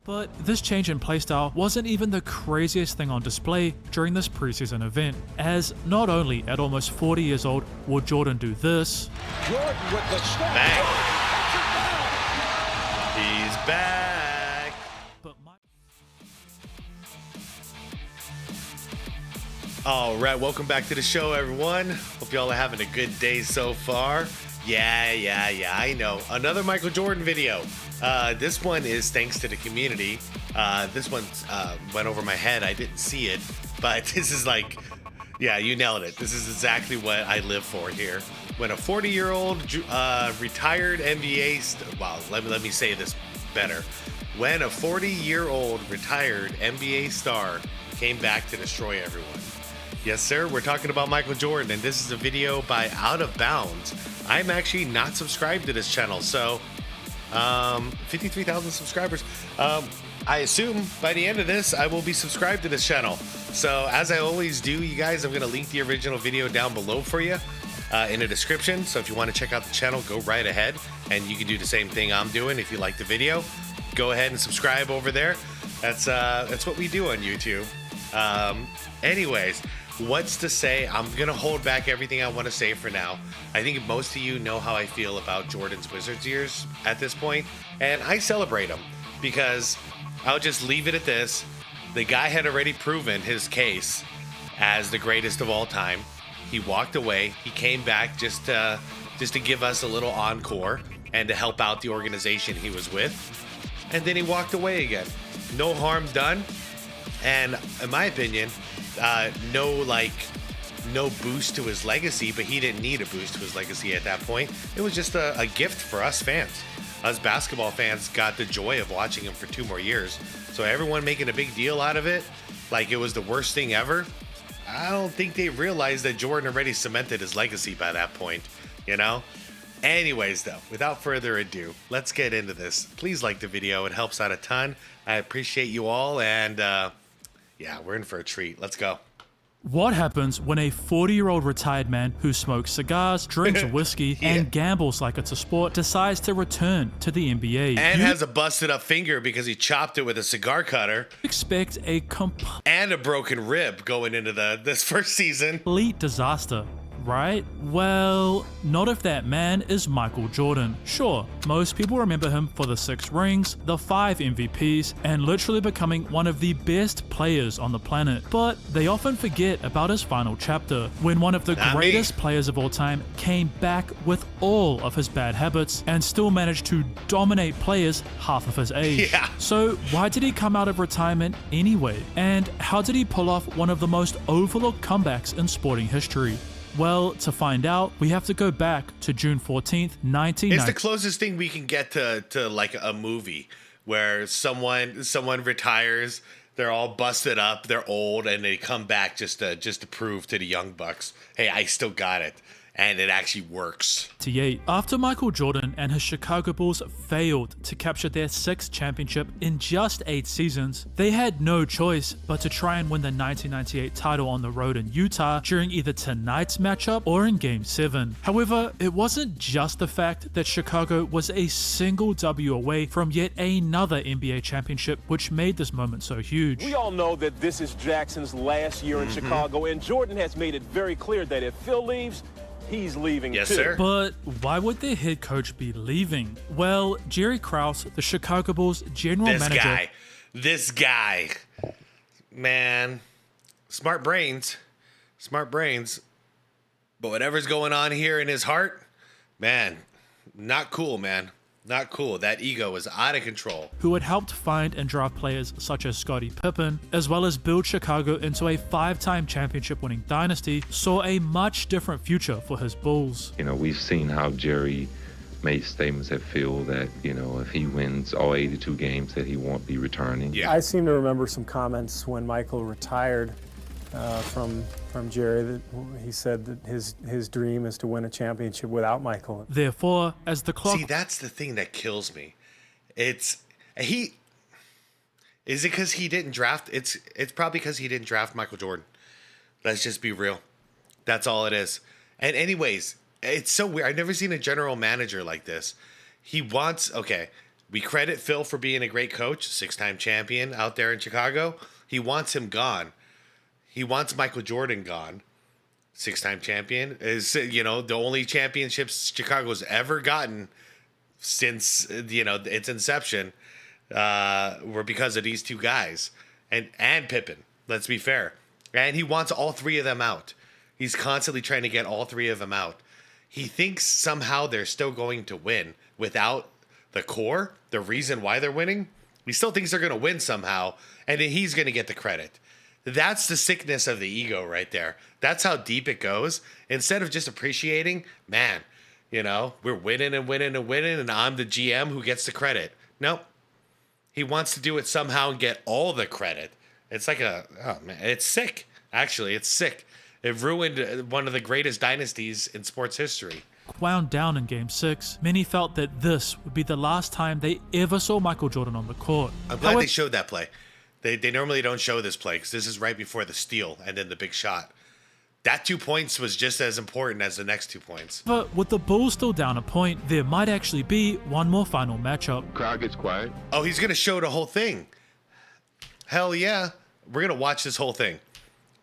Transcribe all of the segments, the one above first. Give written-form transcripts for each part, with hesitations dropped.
But this change in playstyle wasn't even the craziest thing on display during this preseason event, as not only at almost 40 years old would Jordan do this, Jordan with the step. Bang. He's back. but All right, welcome back to the show, everyone. Hope y'all are having a good day so far. Yeah, I know. Another Michael Jordan video. This one is thanks to the community. This one went over my head. I didn't see it, but this is like, yeah, you nailed it. This is exactly what I live for here. When a 40-year-old retired NBA, wow, let me say this better. When a 40-year-old retired NBA star came back to destroy everyone. Yes, sir. We're talking about Michael Jordan, and this is a video by Out of Bounds. I'm actually not subscribed to this channel, so 53,000 subscribers. I assume by the end of this, I will be subscribed to this channel. So as I always do, you guys, I'm going to link the original video down below for you in the description. So if you want to check out the channel, go right ahead, and you can do the same thing I'm doing. If you like the video, go ahead and subscribe over there. That's what we do on YouTube. Anyways, what's to say? I'm going to hold back everything I want to say for now. I think most of you know how I feel about Jordan's Wizards years at this point, and I celebrate him because I'll just leave it at this. The guy had already proven his case as the greatest of all time. He walked away. He came back just to give us a little encore and to help out the organization he was with. And then he walked away again. No harm done. And in my opinion, no boost to his legacy, but he didn't need a boost to his legacy at that point. It was just a gift for us fans. Us basketball fans got the joy of watching him for 2 more years. So everyone making a big deal out of it, like it was the worst thing ever, I don't think they realized that Jordan already cemented his legacy by that point, you know? Anyways, though, without further ado, let's get into this. Please like the video. It helps out a ton. I appreciate you all, and yeah, we're in for a treat. Let's go. what happens when a 40-year-old retired man who smokes cigars, drinks whiskey, and gambles like it's a sport decides to return to the NBA? And has a busted up finger because he chopped it with a cigar cutter. Expect a and a broken rib going into this first season. complete disaster, right? Well, not if that man is Michael Jordan. Sure, most people remember him for the 6 rings, the 5 MVPs, and literally becoming one of the best players on the planet. But they often forget about his final chapter, when one of the greatest players of all time came back with all of his bad habits and still managed to dominate players half of his age. Yeah. So why did he come out of retirement anyway? And how did he pull off one of the most overlooked comebacks in sporting history? Well, to find out, we have to go back to June 14th, 1990. It's the closest thing we can get to like a movie where someone retires, they're all busted up, they're old, and they come back just to prove to the young bucks, hey, I still got it. And it actually works. After Michael Jordan and his Chicago Bulls failed to capture their 6th championship in just 8 seasons, they had no choice but to try and win the 1998 title on the road in Utah during either tonight's matchup or in Game 7. However, it wasn't just the fact that Chicago was a single W away from yet another NBA championship which made this moment so huge. We all know that this is Jackson's last year in Chicago, and Jordan has made it very clear that if Phil leaves, he's leaving too. Sir. But why would their head coach be leaving? Well, Jerry Krause, the Chicago Bulls general manager. This guy, man, smart brains. But whatever's going on here in his heart, man, not cool, man. Not cool. That ego is out of control. Who had helped find and draft players such as Scottie Pippen, as well as build Chicago into a 5-time championship-winning dynasty, saw a much different future for his Bulls. You know, we've seen how Jerry made statements that feel that, you know, if he wins all 82 games that he won't be returning. Yeah. I seem to remember some comments when Michael retired from Jerry that he said that his dream is to win a championship without Michael. Therefore, as the clock... See, that's the thing that kills me. Is it because he didn't draft? It's probably because he didn't draft Michael Jordan. Let's just be real. That's all it is. And anyways, it's so weird. I've never seen a general manager like this. He wants, okay, We credit Phil for being a great coach, 6-time champion out there in Chicago. He wants him gone. He wants Michael Jordan gone. 6-time champion is, the only championships Chicago's ever gotten since, its inception were because of these two guys and Pippen. Let's be fair. And he wants all three of them out. He's constantly trying to get all three of them out. He thinks somehow they're still going to win without the core, the reason why they're winning. He still thinks they're going to win somehow, and then he's going to get the credit. That's the sickness of the ego right there. That's how deep it goes. Instead of just appreciating, man, we're winning and winning and winning, and I'm the GM who gets the credit. Nope. He wants to do it somehow and get all the credit. It's like it's sick. Actually, it's sick. It ruined one of the greatest dynasties in sports history. Wound down in Game 6, many felt that this would be the last time they ever saw Michael Jordan on the court. I'm glad they showed that play. They normally don't show this play because this is right before the steal and then the big shot. That 2 points was just as important as the next 2 points. But with the Bulls still down a point, there might actually be one more final matchup. Crowd gets quiet. Oh, he's going to show the whole thing. Hell yeah. We're going to watch this whole thing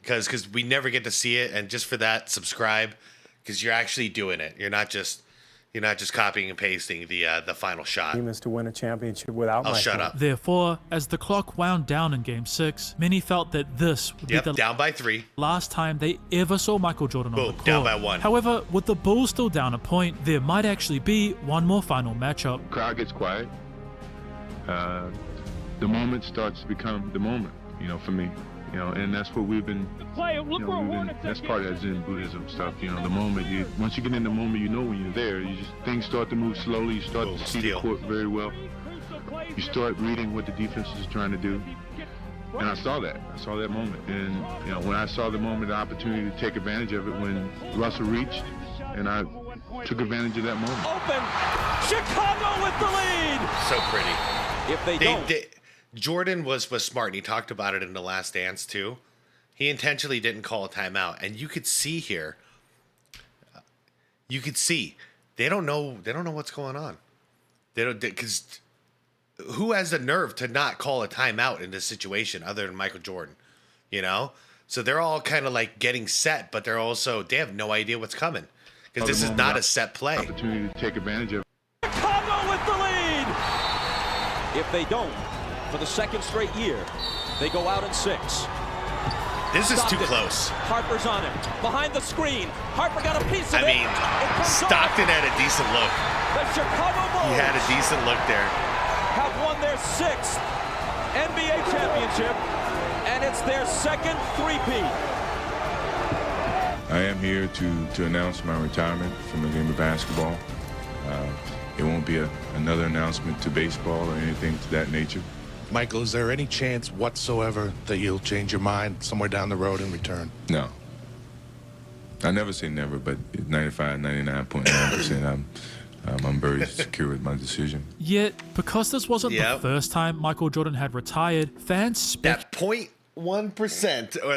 because we never get to see it. And just for that, subscribe because you're actually doing it. You're not just copying and pasting the final shot. Team is to win a championship without Michael. Shut up. Therefore, as the clock wound down in Game 6, many felt that this would be the down by 3. last time they ever saw Michael Jordan on the court. Down by 1. However, with the Bulls still down a point, there might actually be one more final matchup. Crowd gets quiet. The moment starts to become the moment, for me. And that's what we've been, that's part of that Zen Buddhism stuff. The moment once you get in the moment, when you're there, things start to move slowly. You start to see the court very well. You start reading what the defense is trying to do. And I saw that moment. And, when I saw the moment, the opportunity to take advantage of it when Russell reached, and I took advantage of that moment. Open! Chicago with the lead! So pretty. If they don't... Jordan was smart, and he talked about it in The Last Dance too. He intentionally didn't call a timeout, and you could see here. You could see they don't know what's going on. They don't, because who has the nerve to not call a timeout in this situation other than Michael Jordan? So they're all kind of like getting set, but they have no idea what's coming because this is not a set play. Opportunity to take advantage of. Chicago with the lead. If they don't. For the second straight year, they go out in 6. This is too close. Harper's on it. Behind the screen. Harper got a piece of it. Stockton had a decent look. The Chicago Bulls. He had a decent look there. Have won their 6th NBA championship, and it's their second three-peat. I am here to announce my retirement from the game of basketball. It won't be another announcement to baseball or anything to that nature. Michael, is there any chance whatsoever that you'll change your mind somewhere down the road and return? No. I never say never, but 99.9% I'm very secure with my decision. Yet, because this wasn't the first time Michael Jordan had retired, fans that 0.1%, or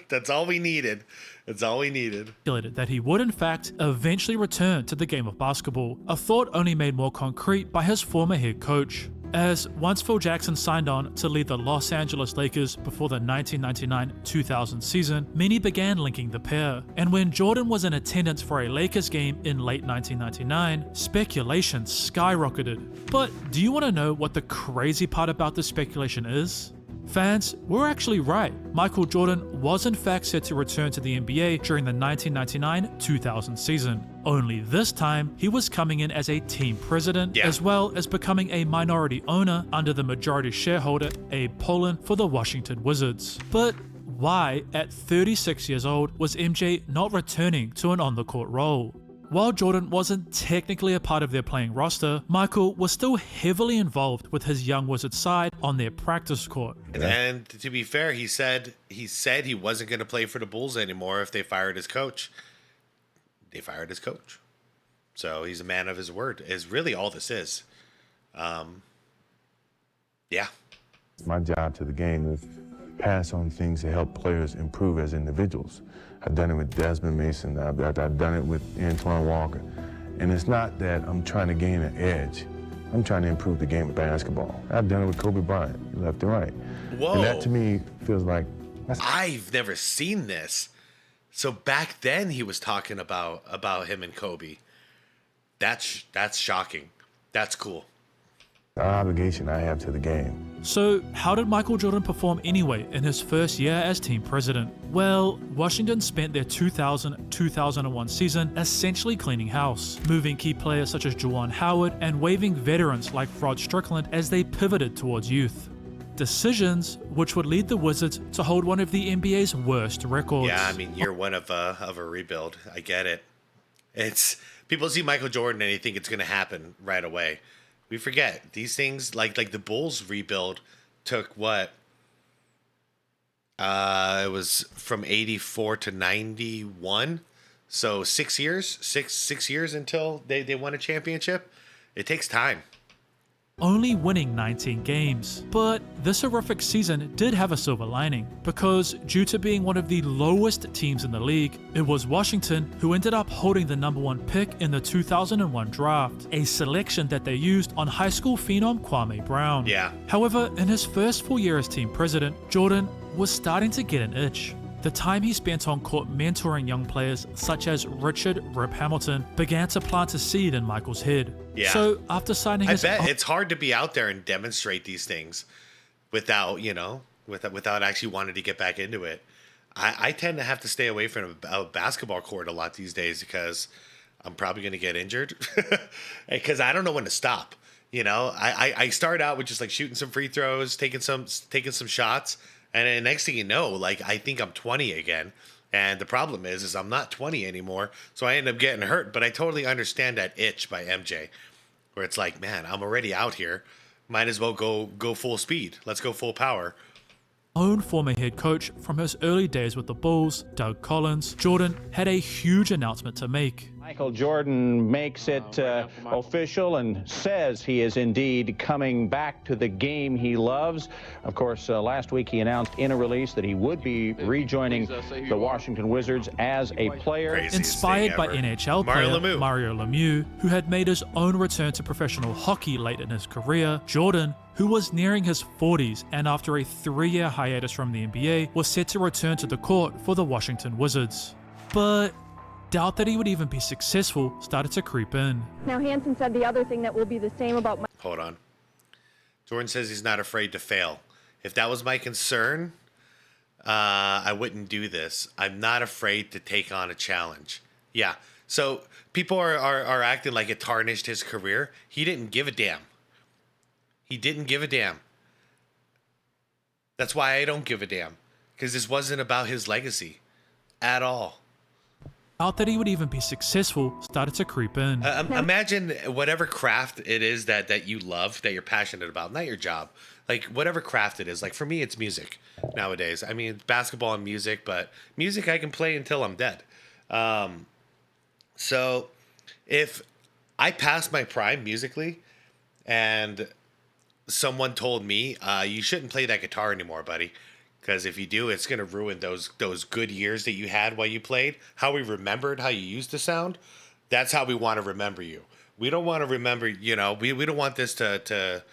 that's all we needed. That's all we needed. Speculated that he would in fact eventually return to the game of basketball, a thought only made more concrete by his former head coach. As once Phil Jackson signed on to lead the Los Angeles Lakers before the 1999-2000 season, many began linking the pair. And when Jordan was in attendance for a Lakers game in late 1999, speculation skyrocketed. But do you want to know what the crazy part about this speculation is? Fans, we're actually right. Michael Jordan was in fact set to return to the NBA during the 1999-2000 season. Only this time, he was coming in as a team president, as well as becoming a minority owner under the majority shareholder, Abe Pollin, for the Washington Wizards. But why, at 36 years old, was MJ not returning to an on-the-court role? While Jordan wasn't technically a part of their playing roster, Michael was still heavily involved with his young Wizards side on their practice court. And to be fair, he said he wasn't going to play for the Bulls anymore if they fired his coach. They fired his coach. So he's a man of his word, is really all this is. Yeah. My job to the game is pass on things to help players improve as individuals. I've done it with Desmond Mason. I've done it with Antoine Walker. And it's not that I'm trying to gain an edge. I'm trying to improve the game of basketball. I've done it with Kobe Bryant, left and right. Whoa. And that to me feels like I've never seen this. So back then he was talking about him and Kobe. That's shocking. That's cool. the obligation I have to the game. So, how did Michael Jordan perform anyway in his first year as team president? Well, Washington spent their 2000-2001 season essentially cleaning house, moving key players such as Juwan Howard and waiving veterans like Rod Strickland as they pivoted towards youth. Decisions which would lead the Wizards to hold one of the NBA's worst records. Yeah, I mean, year one of a rebuild. I get it. It's people see Michael Jordan and they think it's going to happen right away. We forget these things, like the Bulls rebuild took what? It was from 84 to 91, so 6 years, six years until they won a championship. It takes time. Only winning 19 games. But this horrific season did have a silver lining, because due to being one of the lowest teams in the league, it was Washington who ended up holding the #1 pick in the 2001 draft, a selection that they used on high school phenom Kwame Brown. Yeah. However, in his first full year as team president, Jordan was starting to get an itch. The time he spent on court mentoring young players such as Richard "Rip" Hamilton began to plant a seed in Michael's head. Yeah. So after signing his I bet it's hard to be out there and demonstrate these things without actually wanting to get back into it. I tend to have to stay away from a basketball court a lot these days because I'm probably going to get injured because I don't know when to stop. You know, I start out with just like shooting some free throws, taking some shots. And then next thing you know, like I think I'm 20 again. And the problem is I'm not 20 anymore. So I end up getting hurt. But I totally understand that itch by MJ, where it's like, man, I'm already out here. Might as well go full speed. Let's go full power. Own former head coach from his early days with the Bulls, Doug Collins, Jordan had a huge announcement to make. Michael Jordan makes it official and says he is indeed coming back to the game he loves. Of course, last week he announced in a release that he would be rejoining the Washington Wizards as a player. Inspired by NHL player Mario Lemieux, who had made his own return to professional hockey late in his career, Jordan, who was nearing his 40s and after a 3-year hiatus from the NBA, was set to return to the court for the Washington Wizards. But doubt that he would even be successful started to creep in. Now, Hansen said the other thing that will be the same about... Hold on. Jordan says he's not afraid to fail. If that was my concern, I wouldn't do this. I'm not afraid to take on a challenge. Yeah. So people are acting like it tarnished his career. He didn't give a damn. He didn't give a damn. That's why I don't give a damn. Because this wasn't about his legacy at all. Doubt that he would even be successful started to creep in. Imagine whatever craft it is that you love, that you're passionate about, not your job. Like whatever craft it is. Like for me, it's music nowadays. I mean, basketball and music, but music I can play until I'm dead. So if I passed my prime musically and someone told me, you shouldn't play that guitar anymore, buddy. Because if you do, it's going to ruin those good years that you had while you played. How we remembered how you used to sound. That's how we want to remember you. We don't want to remember, we don't want this to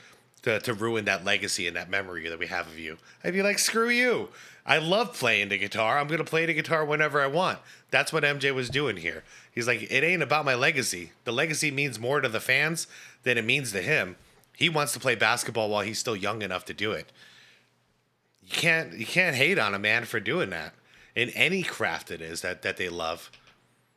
ruin that legacy and that memory that we have of you. I'd be like, screw you. I love playing the guitar. I'm going to play the guitar whenever I want. That's what MJ was doing here. He's like, it ain't about my legacy. The legacy means more to the fans than it means to him. He wants to play basketball while he's still young enough to do it. You can't hate on a man for doing that in any craft it is that they love.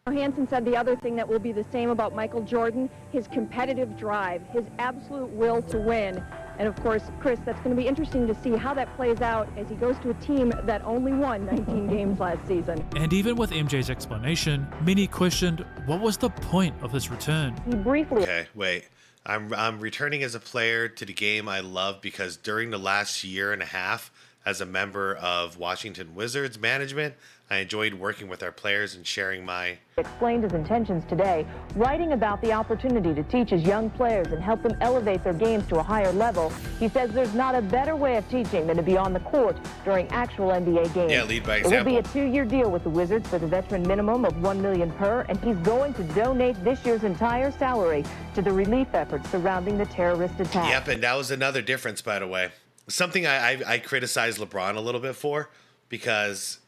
Hansen said the other thing that will be the same about Michael Jordan, his competitive drive, his absolute will to win. And of course, Chris, that's going to be interesting to see how that plays out as he goes to a team that only won 19 games last season. And even with MJ's explanation, many questioned what was the point of his return. He briefly... Okay, wait. I'm returning as a player to the game I love because during the last year and a half, as a member of Washington Wizards management. I enjoyed working with our players and sharing my... Explained his intentions today, writing about the opportunity to teach his young players and help them elevate their games to a higher level. He says there's not a better way of teaching than to be on the court during actual NBA games. Yeah, lead by example. It will be a 2-year deal with the Wizards for the veteran minimum of $1 million per, and he's going to donate this year's entire salary to the relief efforts surrounding the terrorist attack. Yep, and that was another difference, by the way. Something I criticized LeBron a little bit for, because,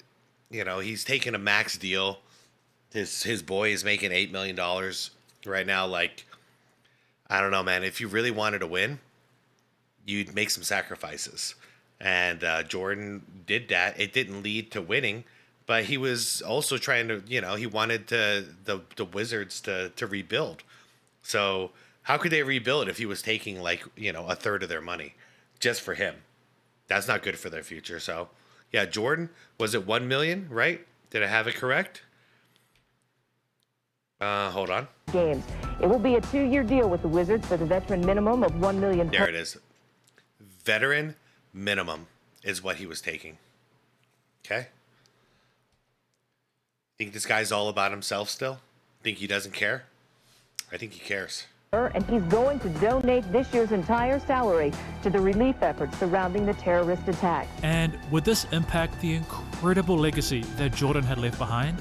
you know, he's taking a max deal. His boy is making $8 million right now. Like, I don't know, man. If you really wanted to win, you'd make some sacrifices. And Jordan did that. It didn't lead to winning, but he was also trying to, you know, he wanted the Wizards to rebuild. So how could they rebuild if he was taking, like, you know, a third of their money just for him? That's not good for their future. So, yeah, Jordan, was it $1 million, right? Did I have it correct? Hold on. Games. It will be a 2-year deal with the Wizards for the veteran minimum of $1 million. There it is. Veteran minimum is what he was taking. Okay. Think this guy's all about himself still? Think he doesn't care? I think he cares. And he's going to donate this year's entire salary to the relief efforts surrounding the terrorist attack. And would this impact the incredible legacy that Jordan had left behind?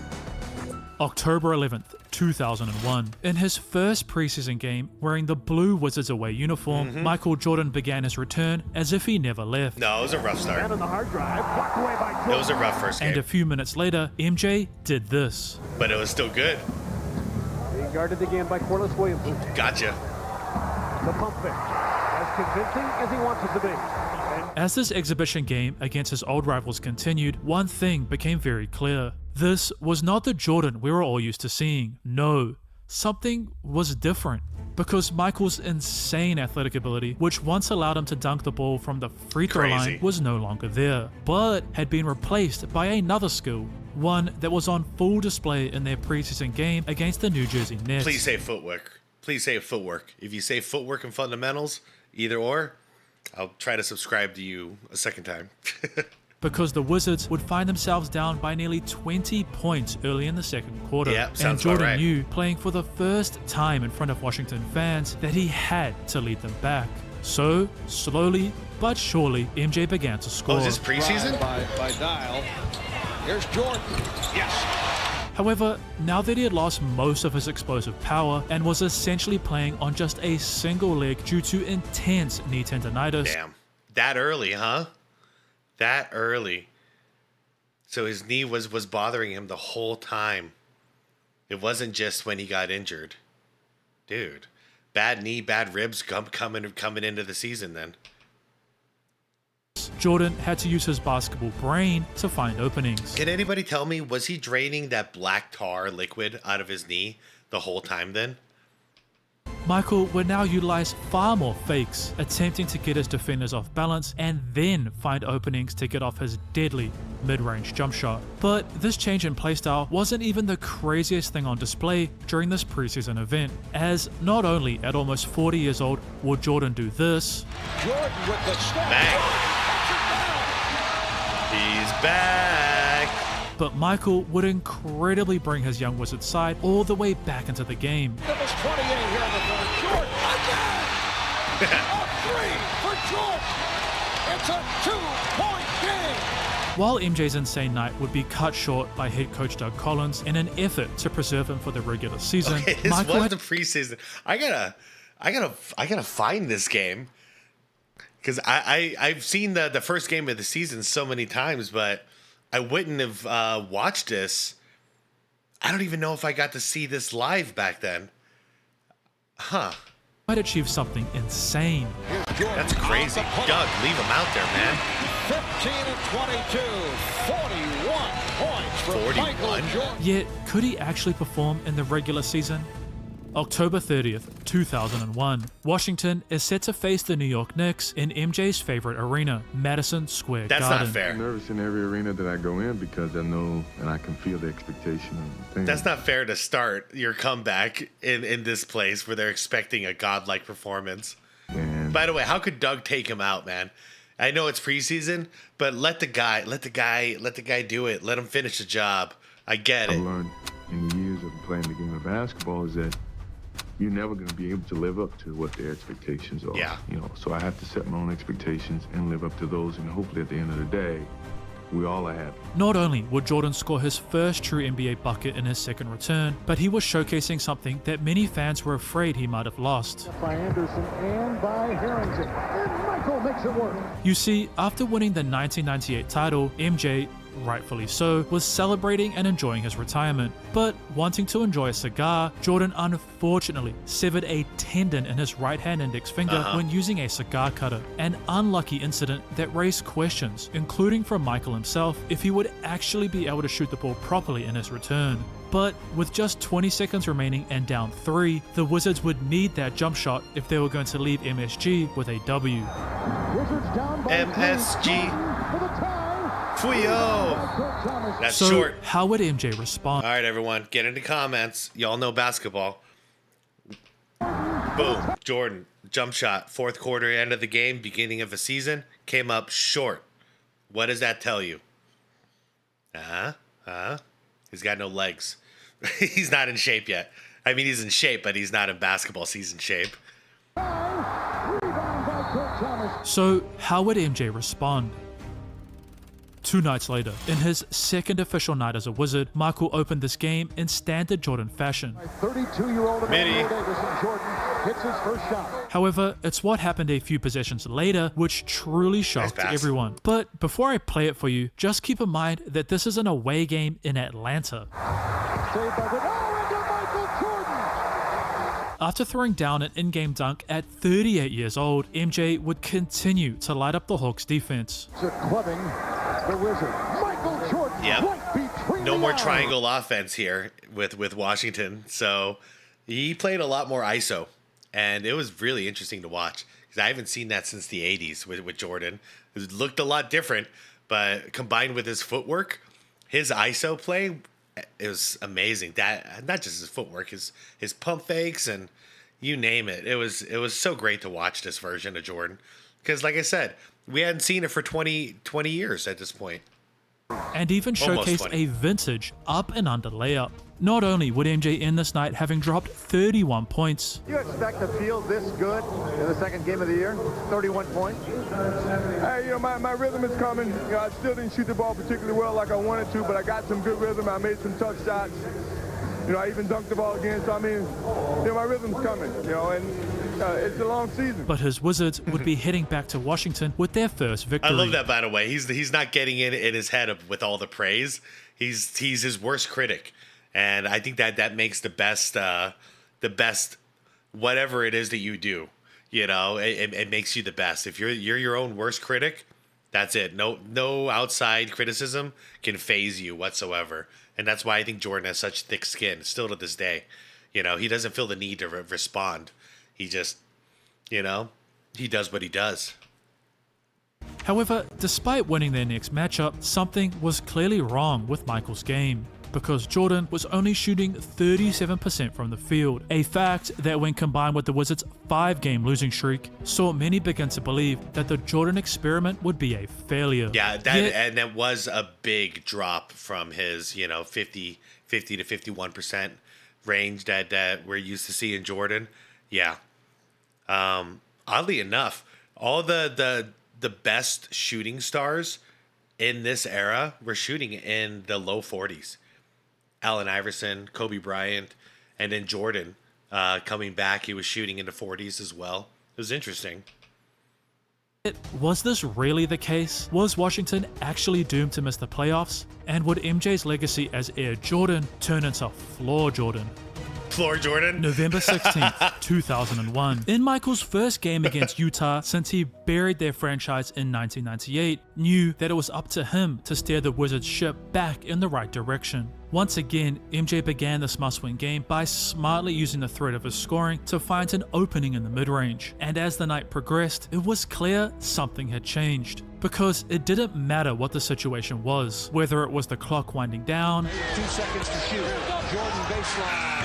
October 11th, 2001. In his first preseason game, wearing the blue Wizards away uniform, Michael Jordan began his return as if he never left. No, it was a rough start. And on the hard drive, blocked away by It was a rough first game. And a few minutes later, MJ did this. But it was still good. Being guarded again by Corliss Williamson. Gotcha. The pump fake, as convincing as he wants it to be. As this exhibition game against his old rivals continued, one thing became very clear. This was not the Jordan we were all used to seeing. No, something was different. Because Michael's insane athletic ability, which once allowed him to dunk the ball from the free throw line, was no longer there, but had been replaced by another skill, one that was on full display in their preseason game against the New Jersey Nets. Please say footwork. Please say footwork. If you say footwork and fundamentals, either or, I'll try to subscribe to you a second time. Because the Wizards would find themselves down by nearly 20 points early in the second quarter. Yeah, and sounds Jordan about right. knew, playing for the first time in front of Washington fans, that he had to lead them back. So, slowly but surely, MJ began to score. Oh, is this preseason? By Dial. Here's Jordan. Yes. However, now that he had lost most of his explosive power and was essentially playing on just a single leg due to intense knee tendonitis. Damn. That early, huh? That early. So his knee was bothering him the whole time. It wasn't just when he got injured. Dude. Bad knee, bad ribs coming into the season then. Jordan had to use his basketball brain to find openings. Can anybody tell me, was he draining that black tar liquid out of his knee the whole time then? Michael would now utilize far more fakes, attempting to get his defenders off balance and then find openings to get off his deadly mid-range jump shot. But this change in playstyle wasn't even the craziest thing on display during this preseason event, as not only at almost 40 years old would Jordan do this, Jordan with the step. Bang. He's back. but Michael would incredibly bring his young Wizard side all the way back into the game. It was 28 here in the third. Jordan again! A three for Jordan! It's a 2-point game! While MJ's insane night would be cut short by head coach Doug Collins in an effort to preserve him for the regular season, Okay, this Michael was the preseason. I gotta find this game because I've seen the first game of the season so many times, but I wouldn't have watched this. I don't even know if I got to see this live back then. Huh. might achieve something insane. That's crazy. Doug, leave him out there, man. 15 and 22, 41 points for 41? Michael Jordan. Yet, could he actually perform in the regular season? October 30th, 2001. Washington is set to face the New York Knicks in MJ's favorite arena, Madison Square That's Garden. not fair. I'm nervous in every arena that I go in because I know and I can feel the expectation of the thing. That's not fair to start your comeback in this place where they're expecting a godlike performance. And By the way, how could Doug take him out, man? I know it's preseason, but let the guy do it. Let him finish the job. I get it. I've learned in the years of playing the game of basketball is that you're never going to be able to live up to what their expectations are. Yeah. You know, so I have to set my own expectations and live up to those, and hopefully at the end of the day, we all are happy. Not only would Jordan score his first true NBA bucket in his second return, but he was showcasing something that many fans were afraid he might have lost. By Anderson and by Harrington. And Michael makes it work. You see, after winning the 1998 title, MJ, rightfully so, was celebrating and enjoying his retirement. But wanting to enjoy a cigar, Jordan unfortunately severed a tendon in his right hand index finger when using a cigar cutter. An unlucky incident that raised questions, including from Michael himself, if he would actually be able to shoot the ball properly in his return. But with just 20 seconds remaining and down 3, the Wizards would need that jump shot if they were going to leave MSG with a W. Wizards down by MSG. for the tie. Fuyo. That's So short. how would MJ respond? All right, everyone, get into comments. Y'all know basketball. Boom. Jordan, jump shot, fourth quarter, end of the game, beginning of the season, came up short. What does that tell you? He's got no legs. He's not in shape yet. I mean, he's in shape, but he's not in basketball season shape. So how would MJ respond? 2 nights later, in his second official night as a Wizard, Michael opened this game in standard Jordan fashion. 32-year-old Emmanuel Davis, and Jordan hits his first shot. However, it's what happened a few possessions later which truly shocked everyone. But before I play it for you, just keep in mind that this is an away game in Atlanta. Saved by into Michael Jordan. After throwing down an in-game dunk at 38 years old, MJ would continue to light up the Hawks defense. Clubbing the Wizard. Michael Jordan. Right between No the more eyes. triangle offense here with Washington. So he played a lot more ISO, and it was really interesting to watch because I haven't seen that since the 80s with Jordan. It looked a lot different, but combined with his footwork, his ISO play, it was amazing. That not just his footwork, his pump fakes and you name it. It was so great to watch this version of Jordan because, like I said, we hadn't seen it for 20 years at this point. And even Almost showcased 20. a vintage up and under layup. Not only would MJ end this night having dropped 31 points, You expect to feel this good in the second game of the year? 31 points? Hey, my rhythm is coming. I still didn't shoot the ball particularly well like I wanted to, but I got some good rhythm. I made some tough shots. I even dunked the ball again. So, I mean, my rhythm's coming, and it's a long season. but his Wizards would be heading back to Washington with their first victory. I love that, by the way. He's not getting in his head with all the praise. He's his worst critic, and I think that makes the best whatever it is that you do. It makes you the best. If you're your own worst critic, that's it. No outside criticism can faze you whatsoever, and that's why I think Jordan has such thick skin still to this day. He doesn't feel the need to respond. He just, he does what he does. However, despite winning their next matchup, something was clearly wrong with Michael's game, because Jordan was only shooting 37% from the field, a fact that when combined with the Wizards' 5-game losing streak, saw many begin to believe that the Jordan experiment would be a failure. Yeah, that was a big drop from his, 50 to 51% range that we're used to seeing Jordan. Yeah. Oddly enough, all the best shooting stars in this era were shooting in the low 40s. Allen Iverson, Kobe Bryant, and then Jordan coming back, he was shooting in the 40s as well. It was interesting. Was this really the case? Was Washington actually doomed to miss the playoffs? And would MJ's legacy as Air Jordan turn into Floor Jordan? Floor Jordan? November 16th, 2001. In Michael's first game against Utah since he buried their franchise in 1998, knew that it was up to him to steer the Wizards' ship back in the right direction. Once again, MJ began this must-win game by smartly using the threat of his scoring to find an opening in the mid-range. And as the night progressed, it was clear something had changed. Because it didn't matter what the situation was, whether it was the clock winding down, 2 seconds to shoot. Jordan baseline.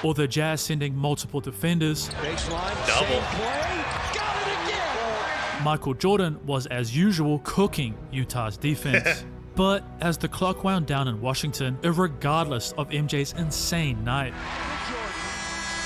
or the Jazz sending multiple defenders, Baseline. Double. Same play. Got it again. Michael Jordan was, as usual, cooking Utah's defense. But as the clock wound down in Washington, irregardless of MJ's insane night,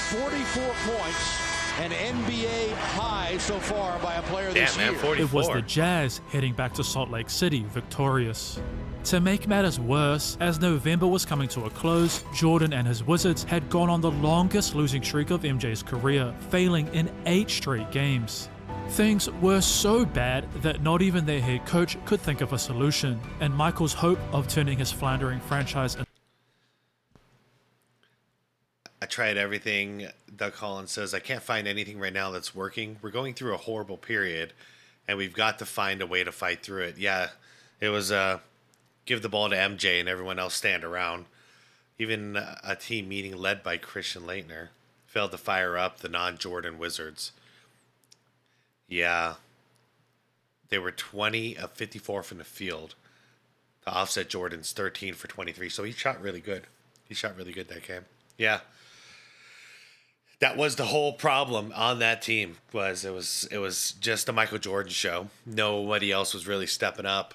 44 points, an NBA high so far by a player this year. 44. It was the Jazz heading back to Salt Lake City victorious. To make matters worse, as November was coming to a close, Jordan and his Wizards had gone on the longest losing streak of MJ's career, failing in 8 straight games. Things were so bad that not even their head coach could think of a solution, and Michael's hope of turning his floundering franchise into I tried everything. Doug Collins says, I can't find anything right now that's working. We're going through a horrible period, and we've got to find a way to fight through it. Yeah, it was give the ball to MJ and everyone else stand around. Even a team meeting led by Christian Laettner failed to fire up the non-Jordan Wizards. Yeah, they were 20 of 54 from the field to offset Jordan's 13 for 23. So he shot really good. He shot really good that game. Yeah. That was the whole problem on that team. It was just a Michael Jordan show. Nobody else was really stepping up.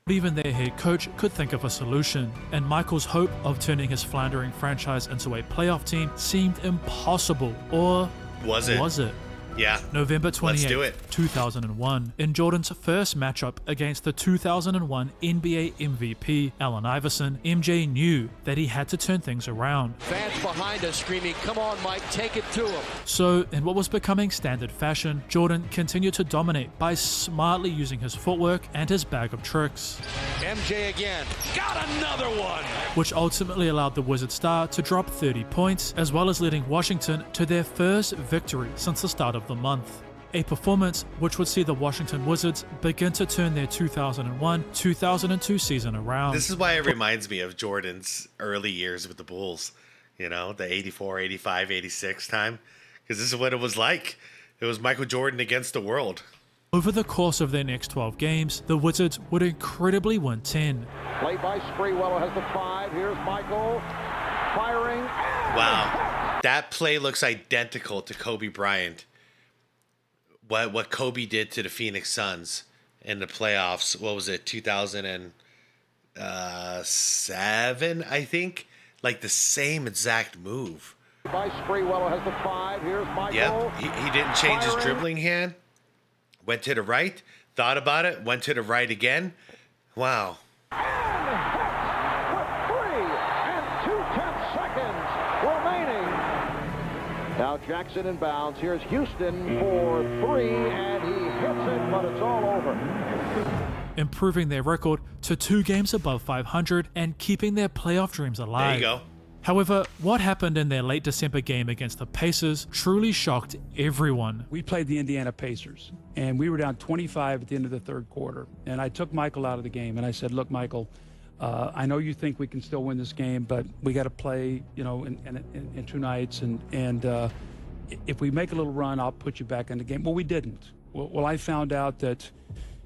Even their head coach could think of a solution, and Michael's hope of turning his floundering franchise into a playoff team seemed impossible. Or was it? Yeah. November 28, Let's do it. 2001, in Jordan's first matchup against the 2001 NBA MVP Allen Iverson, MJ knew that he had to turn things around. Fans behind us screaming, come on, Mike, take it to him. So, in what was becoming standard fashion, Jordan continued to dominate by smartly using his footwork and his bag of tricks. MJ again, got another one! Which ultimately allowed the Wizard star to drop 30 points, as well as leading Washington to their first victory since the start of the month. A performance which would see the Washington Wizards begin to turn their 2001-2002 season around. This is why it reminds me of Jordan's early years with the Bulls. You know, the 84, 85, 86 time. Because this is what it was like. It was Michael Jordan against the world. Over the course of their next 12 games, the Wizards would incredibly win 10. Play by Sprewell has the 5. Here's Michael firing. Wow. That play looks identical to Kobe Bryant. What Kobe did to the Phoenix Suns in the playoffs. What was it? 2007, I think. Like the same exact move. By Sprewell has the 5. Here's Michael. Yep. He didn't change his dribbling hand. Went to the right. Thought about it. Went to the right again. Wow. Now Jackson inbounds. Here's Houston for 3, and he hits it, but it's all over. Improving their record to 2 games above 500 and keeping their playoff dreams alive. There you go. However, what happened in their late December game against the Pacers truly shocked everyone. We played the Indiana Pacers, and we were down 25 at the end of the third quarter. And I took Michael out of the game, and I said, look, Michael, I know you think we can still win this game, but we got to play, you know, in 2 nights. And if we make a little run, I'll put you back in the game. Well, we didn't. Well, I found out that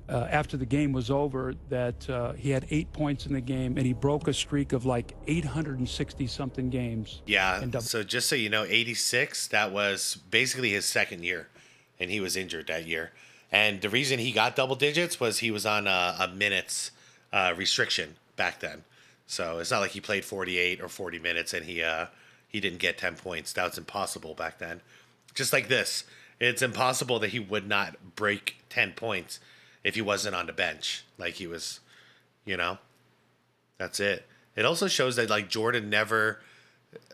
after the game was over that he had 8 points in the game, and he broke a streak of like 860-something games. Yeah, so just so you know, 86, that was basically his second year, and he was injured that year. And the reason he got double digits was he was on a minutes restriction back then. So it's not like he played 48 or 40 minutes and he didn't get 10 points. That was impossible back then. Just like this, it's impossible that he would not break 10 points if he wasn't on the bench. Like he was, you know, that's it. It also shows that like Jordan never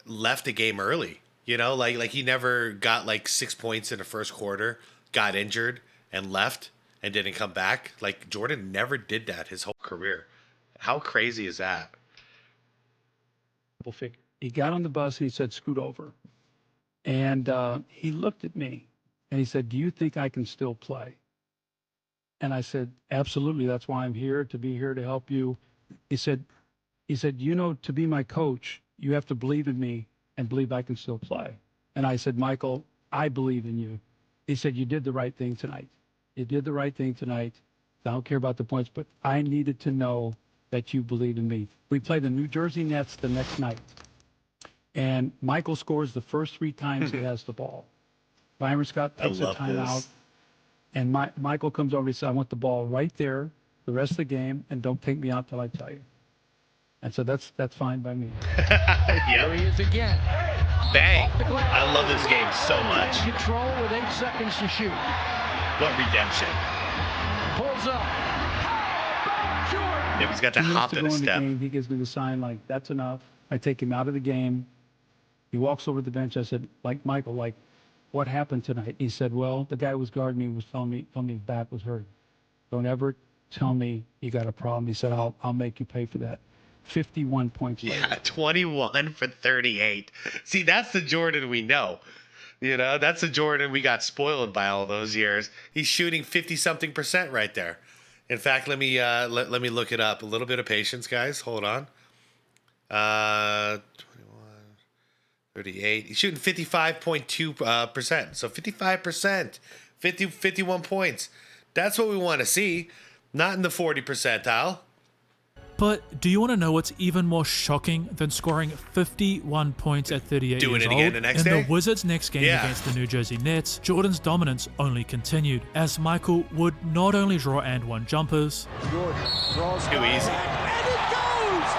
left a game early, you know, like he never got like 6 points in the first quarter, got injured and left and didn't come back. Like Jordan never did that his whole career. How crazy is that? He got on the bus and he said, scoot over. And he looked at me and he said, do you think I can still play? And I said, absolutely. That's why I'm here, to be here to help you. He said, you know, to be my coach, you have to believe in me and believe I can still play. And I said, Michael, I believe in you. He said, you did the right thing tonight. You did the right thing tonight. I don't care about the points, but I needed to know that you believe in me. We play the New Jersey Nets the next night. And Michael scores the first 3 times he has the ball. Byron Scott takes a timeout. And Michael comes over and said, I want the ball right there the rest of the game, and don't take me out till I tell you. And so that's fine by me. Here he is again. Bang. I love this game so much. Control with 8 seconds to shoot. What redemption. Pulls up. Yeah, he's got the 2 minutes hop to and go a in the step. game, he gives me the sign like, that's enough. I take him out of the game. He walks over to the bench. I said, like, Michael, like, what happened tonight? He said, well, the guy who was guarding me was telling me his back was hurt. Don't ever tell me you got a problem. He said, I'll make you pay for that. 51 points later. Yeah, 21 for 38. See, that's the Jordan we know. You know, that's the Jordan we got spoiled by all those years. He's shooting 50-something% right there. In fact, let me let me look it up. A little bit of patience, guys. Hold on. 21, 38. He's shooting 55.2%. So 55%, 51 points. That's what we want to see. Not in the 40 percentile. But do you want to know what's even more shocking than scoring 51 points at 38 Doing years it again old? the next In day? the Wizards' next game against the New Jersey Nets, Jordan's dominance only continued, as Michael would not only draw and one jumpers, Jordan draws too easy. and it goes!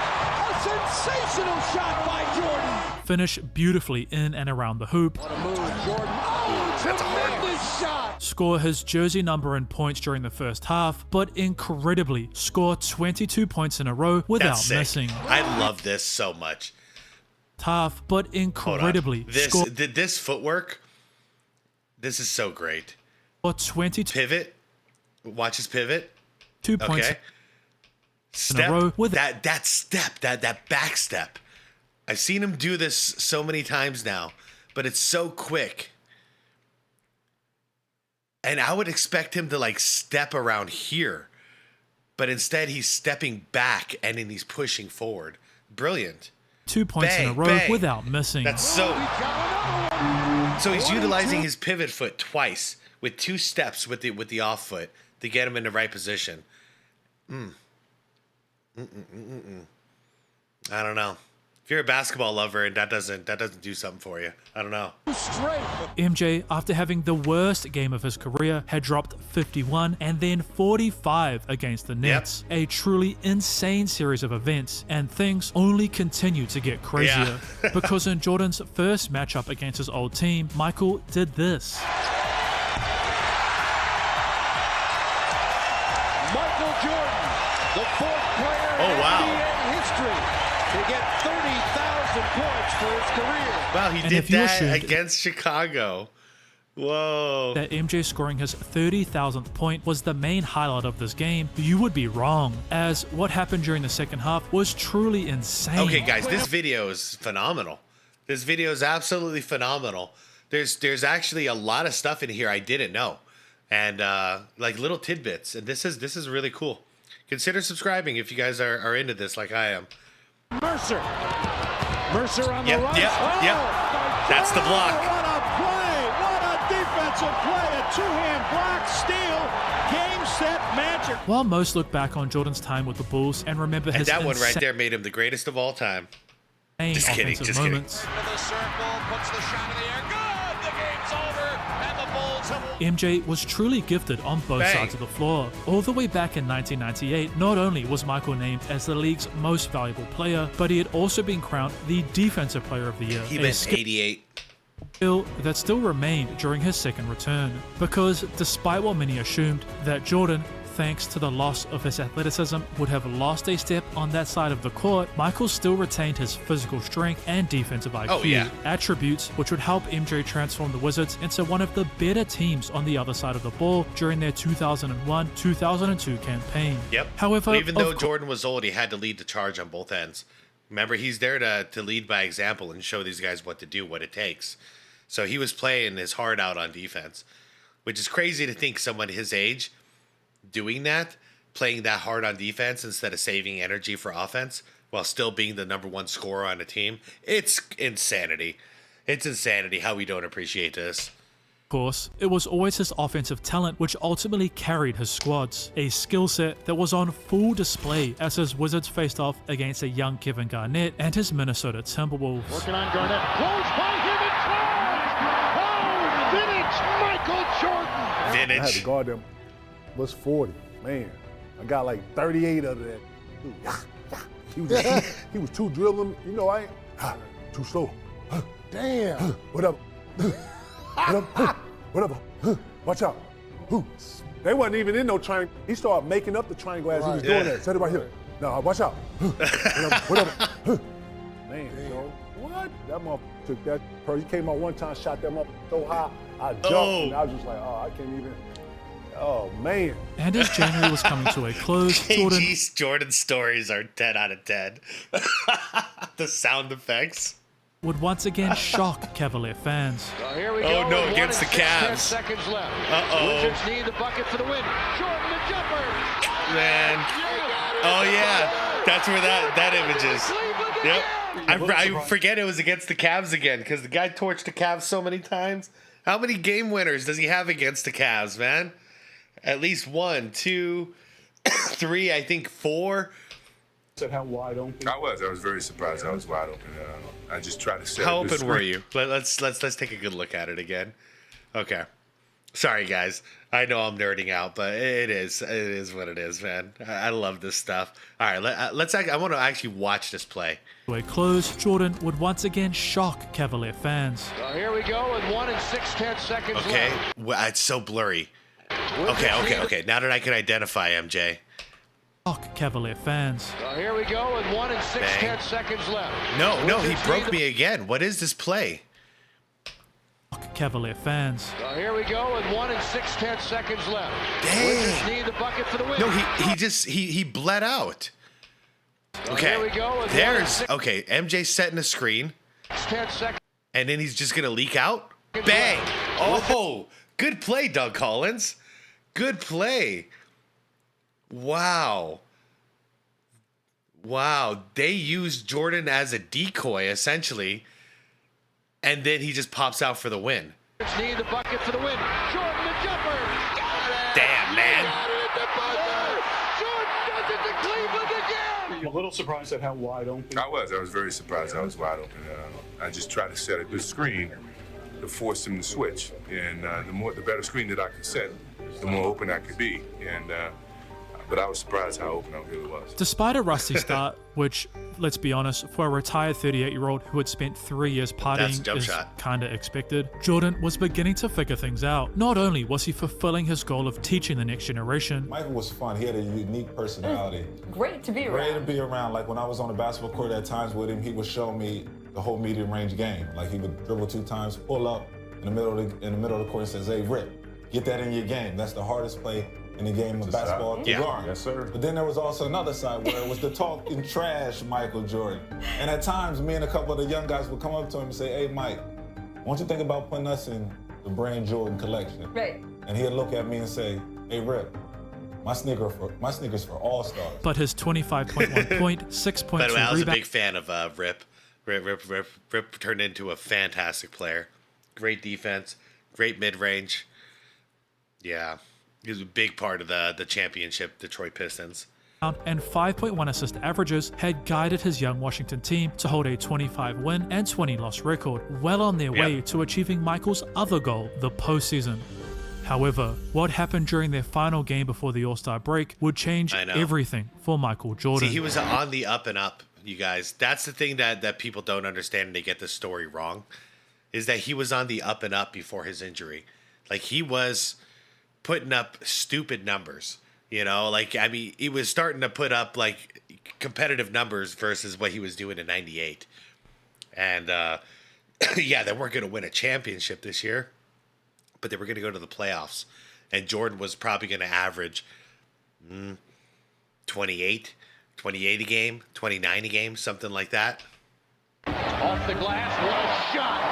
A sensational shot by Jordan! finish beautifully in and around the hoop, What a move, Jordan. Oh, tremendous shot! score his jersey number in points during the first half, but incredibly score 22 points in a row without That's sick. missing. I love this so much. Half, but incredibly score This footwork, this is so great. 22 Pivot, watch his pivot. 2 points Okay. in a row with that step, that back step. I've seen him do this so many times now, but it's so quick. And I would expect him to like step around here, but instead he's stepping back and then he's pushing forward. Brilliant. 2 points in a row without missing. That's so he's utilizing his pivot foot twice with 2 steps with the off foot to get him in the right position. I don't know. If you're a basketball lover and that doesn't do something for you, I don't know. MJ, after having the worst game of his career, had dropped 51 and then 45 against the Nets. A truly insane series of events, and things only continue to get crazier. Because in Jordan's first matchup against his old team, Michael did this. Michael Jordan, the 4th player in NBA history to get 30,000 points for his career. Wow, he did that against Chicago. Whoa. That MJ scoring his 30,000th point was the main highlight of this game, you would be wrong, as what happened during the second half was truly insane. Okay, guys, this video is phenomenal. This video is absolutely phenomenal. There's actually a lot of stuff in here I didn't know, and like little tidbits, and this is really cool. Consider subscribing if you guys are into this like I am. Mercer on the right. Yep. That's the block. What a play! What a defensive play! A 2-hand block, steal, game, set, magic. While most look back on Jordan's time with the Bulls and remember And his that one right there made him the greatest of all time. Just kidding. offensive moments, Into the circle, puts the shot in the air. Good! The game's over, and the Bulls have MJ was truly gifted on both sides of the floor. All the way back in 1998, not only was Michael named as the league's most valuable player, but he had also been crowned the Defensive Player of the Year. He meant 88. Skill that still remained during his second return. Because despite what many assumed, that Jordan, thanks to the loss of his athleticism, would have lost a step on that side of the court, Michael still retained his physical strength and defensive IQ, attributes which would help MJ transform the Wizards into one of the better teams on the other side of the ball during their 2001-2002 campaign. Yep. However, even though Jordan was old, he had to lead the charge on both ends. Remember, he's there to lead by example and show these guys what to do, what it takes. So he was playing his heart out on defense, which is crazy to think someone his age doing that, playing that hard on defense instead of saving energy for offense while still being the #1 scorer on a team. It's insanity. It's insanity how we don't appreciate this. Of course, it was always his offensive talent which ultimately carried his squads, a skill set that was on full display as his Wizards faced off against a young Kevin Garnett and his Minnesota Timberwolves. working on Garnett. Close by him and tries! Oh, vintage Michael Jordan! I had Vintage. to guard them. Was 40, man. I got like 38 of that. He was too dribbling. You know, I ain't too slow. Damn. Whatever. Whatever. Watch out. They wasn't even in no triangle. He started making up the triangle as he was doing that. Set it right here. No, watch out. Whatever. Man, yo, what? That motherfucker took that. He came out one time, shot that motherfucker so high, I jumped, and I was just like, oh, I can't even. Oh, man. And as January was coming to a close, Jordan's stories are 10 out of 10. The sound effects would once again shock Cavalier fans. So here we go. Oh, no, against the 10 Cavs. seconds left. Uh-oh. Wizards need the bucket for the win. Jordan the jumper. Man. Oh, yeah. That's where that image is. Yep. I forget it was against the Cavs again because the guy torched the Cavs so many times. How many game winners does he have against the Cavs, man? At least 1, 2, 3, I think 4. Said how wide open? I was very surprised. I was wide open. I just tried to set. How open were you? Let's take a good look at it again. Okay. Sorry, guys. I know I'm nerding out, but it is what it is, man. I love this stuff. All right, I want to actually watch this play. To a close, Jordan would once again shock Cavalier fans. So here we go with 1 and 6/10 seconds Okay, left. well, it's so blurry. Okay. Now that I can identify MJ. Shock Cavalier fans. So here we go with 1 and 6/10 seconds left. No, he Wizards broke need me again. What is this play? Shock Cavalier fans. So here we go with 1 and 6/10 seconds left. Dang. Wizards need the bucket for the win. No, he bled out. So Okay, here we go with okay. MJ setting a screen, 10 seconds. and then he's just gonna leak out. Bang! Oh, good play, Doug Collins. Good play. Wow. They used Jordan as a decoy essentially, and then he just pops out for the win. Need the bucket for the win. Jordan the jumper. Damn, man. Jordan does it to Cleveland again. A little surprised at how wide open? I was very surprised. I was wide open. I just tried to set a good screen to force him to switch, and the better screen that I could set, the more open I could be. And but I was surprised how open I really was. Despite a rusty start, which, let's be honest, for a retired 38-year-old who had spent 3 years partying is kinda expected, Jordan was beginning to figure things out. Not only was he fulfilling his goal of teaching the next generation, Michael was fun. He had a unique personality. Great to be around. Great to be around. Like when I was on the basketball court at times with him, he would show me the whole medium range game. Like he would dribble 2 times, pull up in the middle of the court and says, "Hey, Rip, get that in your game. That's the hardest play in the game of basketball to guard." Yes, sir. But then there was also another side where it was the talking trash Michael Jordan. And at times, me and a couple of the young guys would come up to him and say, "Hey, Mike, why don't you think about putting us in the brand Jordan collection?" Right. And he'd look at me and say, "Hey, Rip, my sneakers for all-stars." but his 25.1 point, 6.2 By the way, I was a rebound, big fan of Rip. Rip turned into a fantastic player. Great defense, great mid-range. Yeah, he was a big part of the championship Detroit Pistons. and 5.1 assist averages had guided his young Washington team to hold a 25 win and 20 loss record, well on their way to achieving Michael's other goal, the postseason. However, what happened during their final game before the All-Star break would change everything for Michael Jordan. See, he was on the up and up, you guys. That's the thing that people don't understand and they get the story wrong, is that he was on the up and up before his injury. Like, he was putting up stupid numbers, you know? Like, I mean, he was starting to put up, like, competitive numbers versus what he was doing in 98. And, yeah, they weren't going to win a championship this year, but they were going to go to the playoffs. And Jordan was probably going to average 28 a game, 29 a game, something like that. Off the glass, what a shot.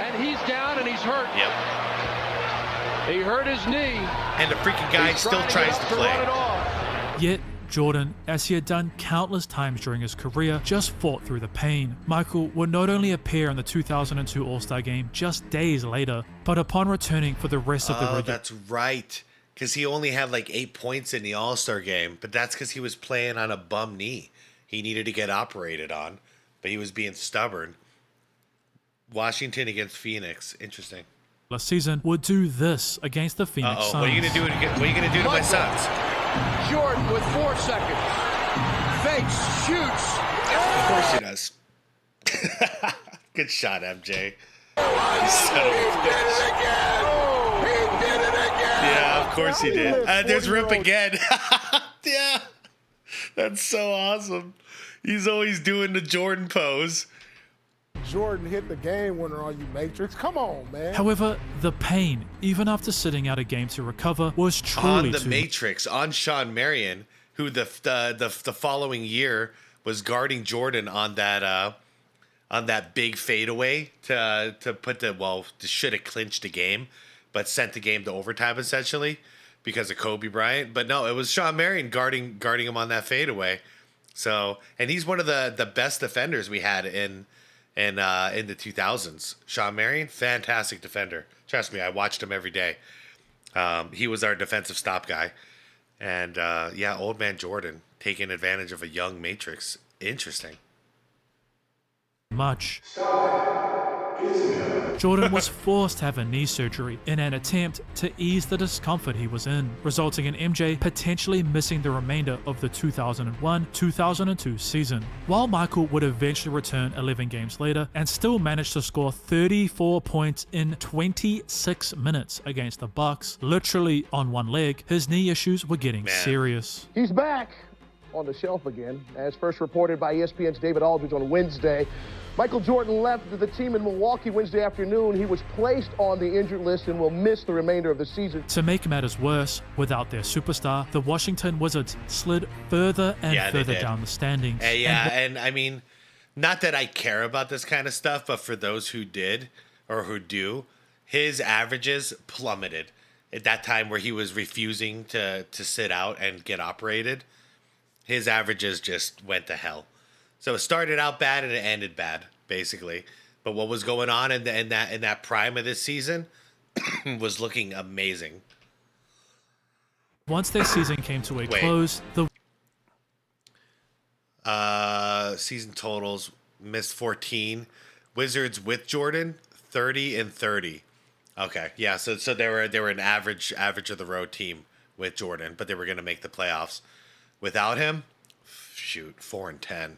And he's down and he's hurt. Yep. He hurt his knee. And the freaking guy still tries to play. Yet, Jordan, as he had done countless times during his career, just fought through the pain. Michael would not only appear in the 2002 All-Star Game just days later, but upon returning for the rest of the regular... that's right. Because he only had like 8 points in the All-Star Game, but that's because he was playing on a bum knee. He needed to get operated on, but he was being stubborn. Washington against Phoenix. Interesting. season would do this against the Phoenix Suns. What are you gonna do? What are you gonna do to my Suns? Jordan with 4 seconds. Fakes, shoots. Of course he does. Good shot, MJ. You son of a bitch. He did it again. Yeah, of course he did. There's Rip again. Yeah, that's so awesome. He's always doing the Jordan pose. Jordan hit the game winner on you, Matrix. Come on, man. However, the pain, even after sitting out a game to recover, was truly on the Matrix, on Shawn Marion, who the following year was guarding Jordan on that big fadeaway to put should have clinched the game, but sent the game to overtime essentially because of Kobe Bryant. But no, it was Shawn Marion guarding him on that fadeaway. So, and he's one of the best defenders we had in the 2000s. Shawn Marion, fantastic defender. Trust me, I watched him every day. He was our defensive stop guy. And old man Jordan taking advantage of a young Matrix. Interesting. Much. Jordan was forced to have a knee surgery in an attempt to ease the discomfort he was in, resulting in MJ potentially missing the remainder of the 2001-2002 season. While Michael would eventually return 11 games later and still manage to score 34 points in 26 minutes against the Bucks, literally on one leg, his knee issues were getting serious. He's back on the shelf again, as first reported by ESPN's David Aldridge on Wednesday. Michael Jordan left the team in Milwaukee Wednesday afternoon. He was placed on the injured list and will miss the remainder of the season. To make matters worse, without their superstar, the Washington Wizards slid further and further down the standings. And I mean, not that I care about this kind of stuff, but for those who did or who do, his averages plummeted at that time where he was refusing to sit out and get operated. His averages just went to hell. So it started out bad and it ended bad, basically. But what was going on in that prime of this season was looking amazing. Once their season came to a close, the season totals missed 14. Wizards with Jordan 30 and 30. Okay, yeah. So they were an average of the road team with Jordan, but they were going to make the playoffs. Without him, 4 and 10.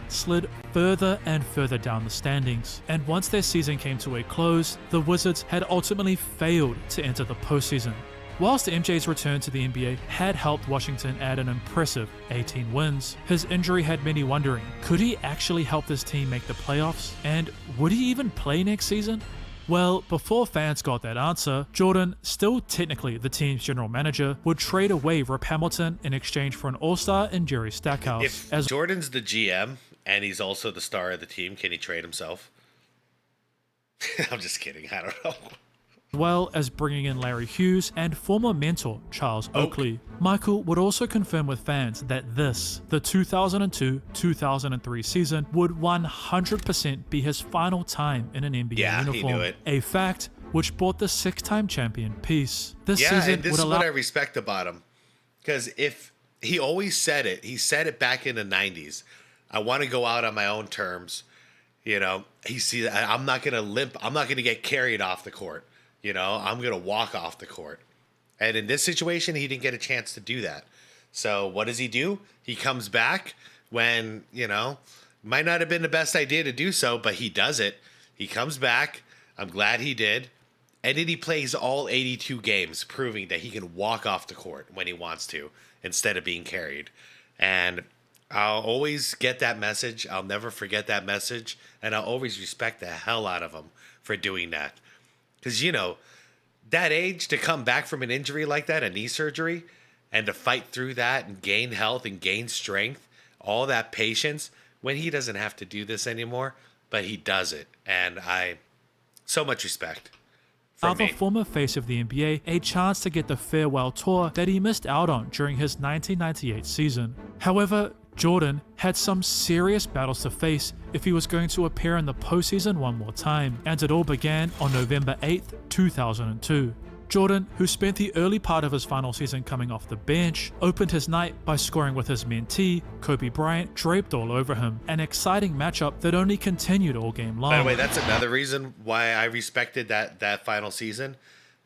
Slid further and further down the standings, and once their season came to a close, the Wizards had ultimately failed to enter the postseason. Whilst MJ's return to the NBA had helped Washington add an impressive 18 wins, his injury had many wondering, could he actually help this team make the playoffs? And would he even play next season? Well, before fans got that answer, Jordan, still technically the team's general manager, would trade away Rip Hamilton in exchange for an all-star in Jerry Stackhouse. If Jordan's the GM and he's also the star of the team, can he trade himself? I'm just kidding. I don't know. As well as bringing in Larry Hughes and former mentor Charles Oakley. Michael would also confirm with fans that this, the 2002-2003 season, would 100% be his final time in an NBA uniform. He knew it. A fact which brought the six-time champion peace. This season and this would is allow what I respect about him. Because if he always said it, he said it back in the 90s. I want to go out on my own terms. You know, I'm not going to limp. I'm not going to get carried off the court. You know, I'm going to walk off the court. And in this situation, he didn't get a chance to do that. So what does he do? He comes back when, you know, might not have been the best idea to do so, but he does it. He comes back. I'm glad he did. And then he plays all 82 games, proving that he can walk off the court when he wants to instead of being carried. And I'll always get that message. I'll never forget that message. And I'll always respect the hell out of him for doing that. Because, you know, that age to come back from an injury like that, a knee surgery, and to fight through that and gain health and gain strength, all that patience, when he doesn't have to do this anymore, but he does it. And so much respect. The former face of the NBA a chance to get the farewell tour that he missed out on during his 1998 season. However, Jordan had some serious battles to face if he was going to appear in the postseason one more time, and it all began on November 8th, 2002. Jordan, who spent the early part of his final season coming off the bench, opened his night by scoring with his mentee, Kobe Bryant, draped all over him, an exciting matchup that only continued all game long. By the way, that's another reason why I respected that final season.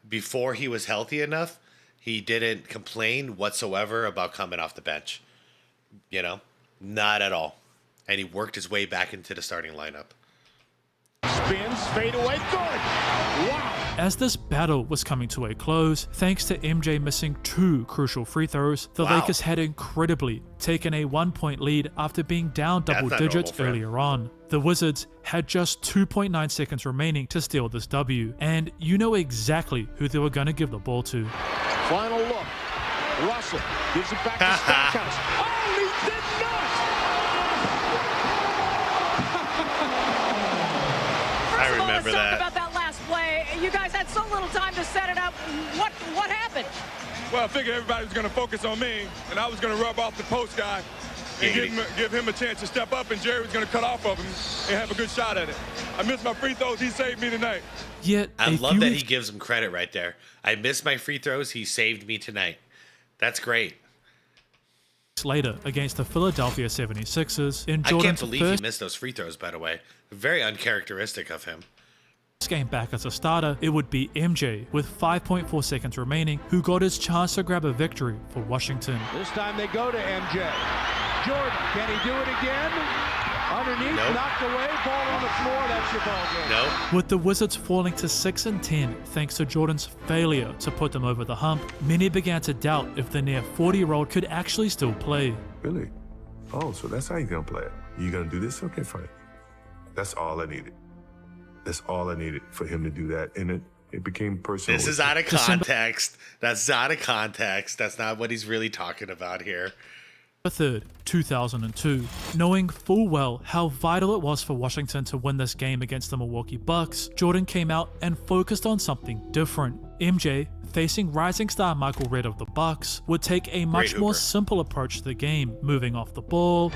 Before he was healthy enough, he didn't complain whatsoever about coming off the bench. You know, not at all. And he worked his way back into the starting lineup. Spins, fade away, good. Wow. As this battle was coming to a close, thanks to MJ missing 2 crucial free throws, the Lakers had incredibly taken a 1-point lead after being down double digits earlier on. The Wizards had just 2.9 seconds remaining to steal this W, and you know exactly who they were going to give the ball to. Final look. Russell gives it back to Stackhouse. Oh, he did I remember that. About that last play, you guys had so little time to set it up. What happened? Well, I figured everybody was going to focus on me, and I was going to rub off the post guy and give him a chance to step up, and Jerry was going to cut off of him and have a good shot at it. I missed my free throws. He saved me tonight. Yet I love that he gives him credit right there. I missed my free throws. He saved me tonight. That's great. Later against the Philadelphia 76ers in Jordan's I can't believe first he missed those free throws, by the way. Very uncharacteristic of him. game back as a starter, it would be MJ with 5.4 seconds remaining who got his chance to grab a victory for Washington. This time they go to MJ. Jordan, can he do it again? Underneath, knocked away, ball on the floor, that's your ball game. With the Wizards falling to 6-10 thanks to Jordan's failure to put them over the hump, many began to doubt if the near 40-year-old could actually still play. Really? Oh, so that's how you're gonna play it. You gonna do this? Okay, fine. That's all I needed. That's all I needed for him to do that, and it became personal. This is out of context. That's out of context. That's not what he's really talking about here. 3rd, 2002. Knowing full well how vital it was for Washington to win this game against the Milwaukee Bucks, Jordan came out and focused on something different. MJ, facing rising star Michael Redd of the Bucks, would take a much more simple approach to the game, moving off the ball,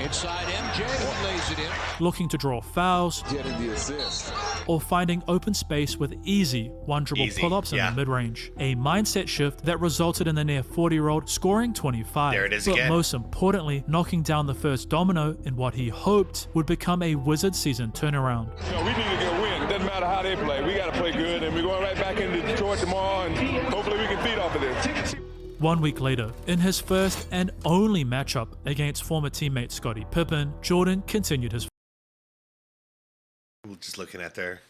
inside MJ, who lays it in, looking to draw fouls, getting the assist, or finding open space with easy one-dribble pull-ups in the mid-range. A mindset shift that resulted in the near 40-year-old scoring 25. There it is but again. most importantly, knocking down the first domino in what he hoped would become a Wizard season turnaround. You know, we need to get a win. It doesn't matter how they play. We got to play good, and we're going right back into Detroit tomorrow, and hopefully we can feed off of this. 1 week later, in his first and only matchup against former teammate Scottie Pippen, Jordan continued his. Just looking at there.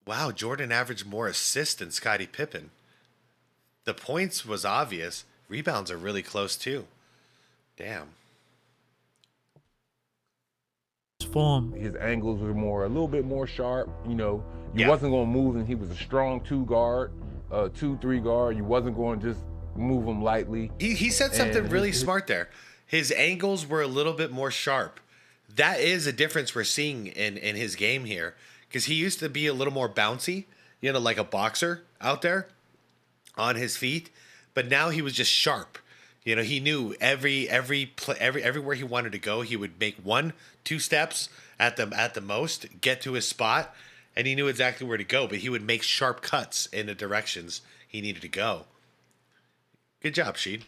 Wow, Jordan averaged more assists than Scottie Pippen. The points was obvious. Rebounds are really close too. Damn. Form. His angles were a little bit more sharp. You know, you wasn't going to move him. He was a strong 2-guard, 2-3 guard. You wasn't going to just move him lightly. He said something really smart there. His angles were a little bit more sharp. That is a difference we're seeing in his game here, because he used to be a little more bouncy, you know, like a boxer out there on his feet, but now he was just sharp. You know, he knew everywhere he wanted to go, he would make 1-2 steps at the most, get to his spot, and he knew exactly where to go, but he would make sharp cuts in the directions he needed to go. Good job, Sheed.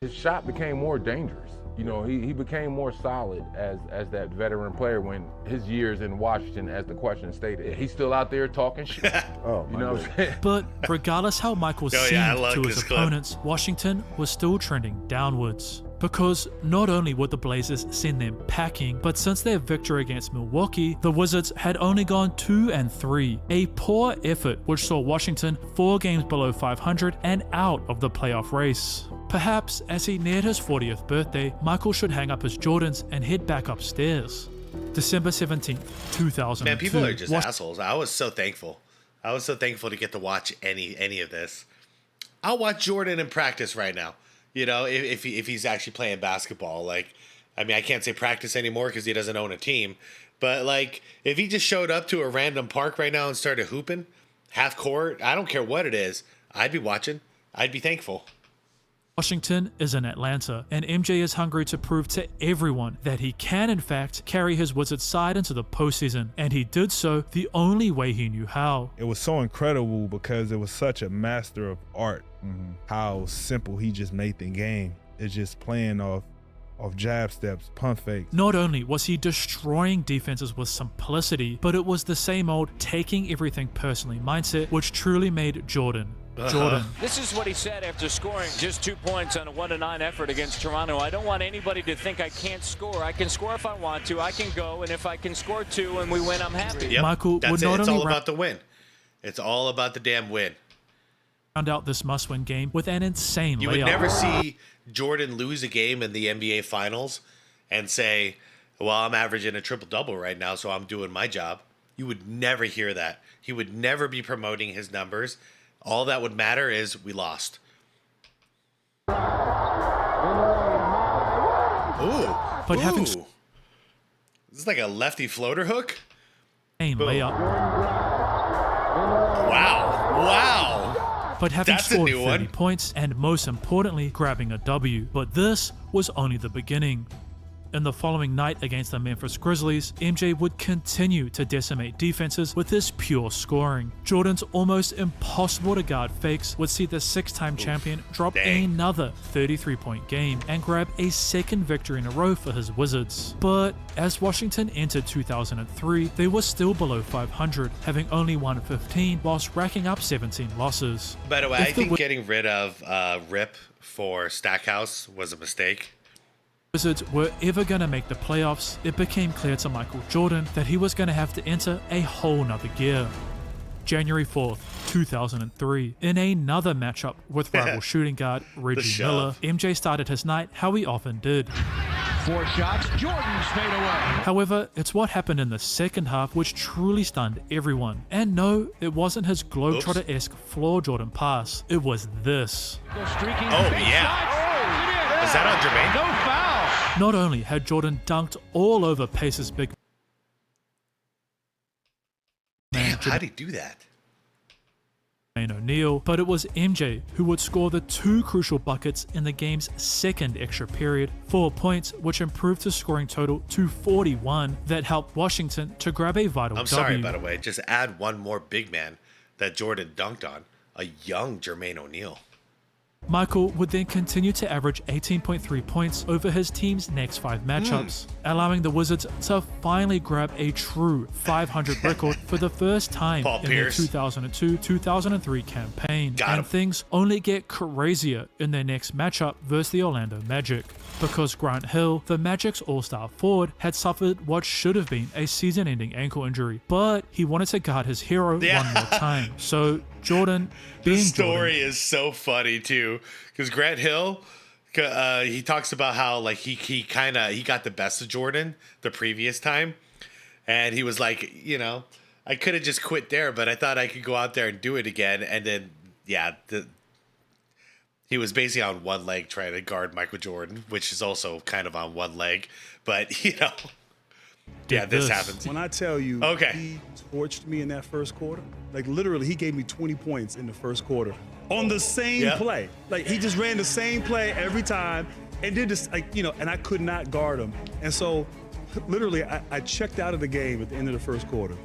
His shot became more dangerous. You know, he became more solid as that veteran player when his years in Washington, as the question stated. He's still out there talking shit. You know what I'm saying? But regardless how Michael seemed to his opponents, Washington was still trending downwards. Because not only would the Blazers send them packing, but since their victory against Milwaukee, the Wizards had only gone 2-3, a poor effort which saw Washington 4 games below 500 and out of the playoff race. Perhaps as he neared his 40th birthday, Michael should hang up his Jordans and head back upstairs. December 17th, 2002. Man, people are just assholes. I was so thankful. I was so thankful to get to watch any of this. I'll watch Jordan in practice right now. You know, if he's actually playing basketball. Like, I mean, I can't say practice anymore because he doesn't own a team. But, like, if he just showed up to a random park right now and started hooping, half court, I don't care what it is, I'd be watching. I'd be thankful. Washington is in Atlanta, and MJ is hungry to prove to everyone that he can in fact carry his Wizards side into the postseason, and he did so the only way he knew how. It was so incredible because it was such a master of art, how simple he just made the game. It's just playing off jab steps, pump fakes. Not only was he destroying defenses with simplicity, but it was the same old taking everything personally mindset which truly made Jordan. This is what he said after scoring just 2 points on a 1-9 effort against Toronto. I don't want anybody to think I can't score. I can score if I want to. I can go, and if I can score 2 and we win, I'm happy. Yep, Michael that's would it. not It's only all about the win. It's all about the damn win. Round out this must-win game with an insane You layup. would never see Jordan lose a game in the NBA Finals and say, well, I'm averaging a triple-double right now, so I'm doing my job. You would never hear that. He would never be promoting his numbers. All that would matter is we lost. Ooh. But having This is like a lefty floater hook. Layup. Wow. But having That's a scored new 30 one. points and most importantly grabbing a W. But this was only the beginning. In the following night against the Memphis Grizzlies, MJ would continue to decimate defenses with his pure scoring. Jordan's almost impossible to guard fakes would see the 6-time champion drop another 33-point game and grab a second victory in a row for his Wizards. But as Washington entered 2003, they were still below 500, having only won 15 whilst racking up 17 losses. By the way, If I the think getting rid of Rip for Stackhouse was a mistake. Wizards were ever going to make the playoffs, it became clear to Michael Jordan that he was going to have to enter a whole nother gear. January 4th, 2003, in another matchup with rival shooting guard Reggie Miller, MJ started his night how he often did. 4 shots, Jordan's fade away. However, it's what happened in the second half which truly stunned everyone. And no, it wasn't his Globetrotter-esque floor Jordan pass, it was this. Oh, yeah. Is that on Jermaine? No foul. Not only had Jordan dunked all over Pacers big man, How'd he do that? O'Neal, but it was MJ who would score the 2 crucial buckets in the game's second extra period, 4 points, which improved his scoring total to 41, that helped Washington to grab a vital I'm W. sorry, by the way. Just add one more big man that Jordan dunked on. A young Jermaine O'Neal. Michael would then continue to average 18.3 points over his team's next 5 matchups, allowing the Wizards to finally grab a true 500 record for the first time in their 2002-2003 campaign. And things only get crazier in their next matchup versus the Orlando Magic, because Grant Hill, the Magic's all-star forward, had suffered what should have been a season-ending ankle injury, but he wanted to guard his hero one more time. So Jordan, being This story Jordan, is so funny too, because Grant Hill, he talks about how like he got the best of Jordan the previous time, and he was like, you know, I could have just quit there, but I thought I could go out there and do it again, and then he was basically on one leg trying to guard Michael Jordan, which is also kind of on one leg, but you know. This happens. When I tell you, he torched me in that first quarter. Like literally, he gave me 20 points in the first quarter on the same play. Like he just ran the same play every time and did this, like, you know, and I could not guard him. And so literally, I checked out of the game at the end of the first quarter,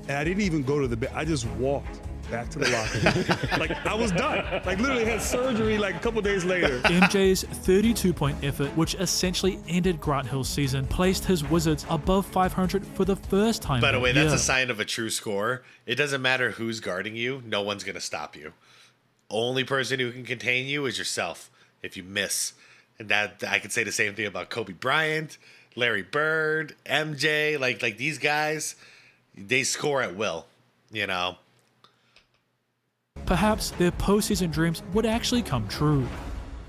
and I didn't even go to the bed. I just walked back to the locker room. Like I was done. Like literally had surgery like a couple days later. MJ's 32-point effort, which essentially ended Grant Hill's season, placed his Wizards above 500 for the first time. By the way, that that's year. a sign of a true scorer. It doesn't matter who's guarding you. No one's going to stop you. Only person who can contain you is yourself if you miss. And that I could say the same thing about Kobe Bryant, Larry Bird, MJ. Like these guys, they score at will, you know. Perhaps their postseason dreams would actually come true.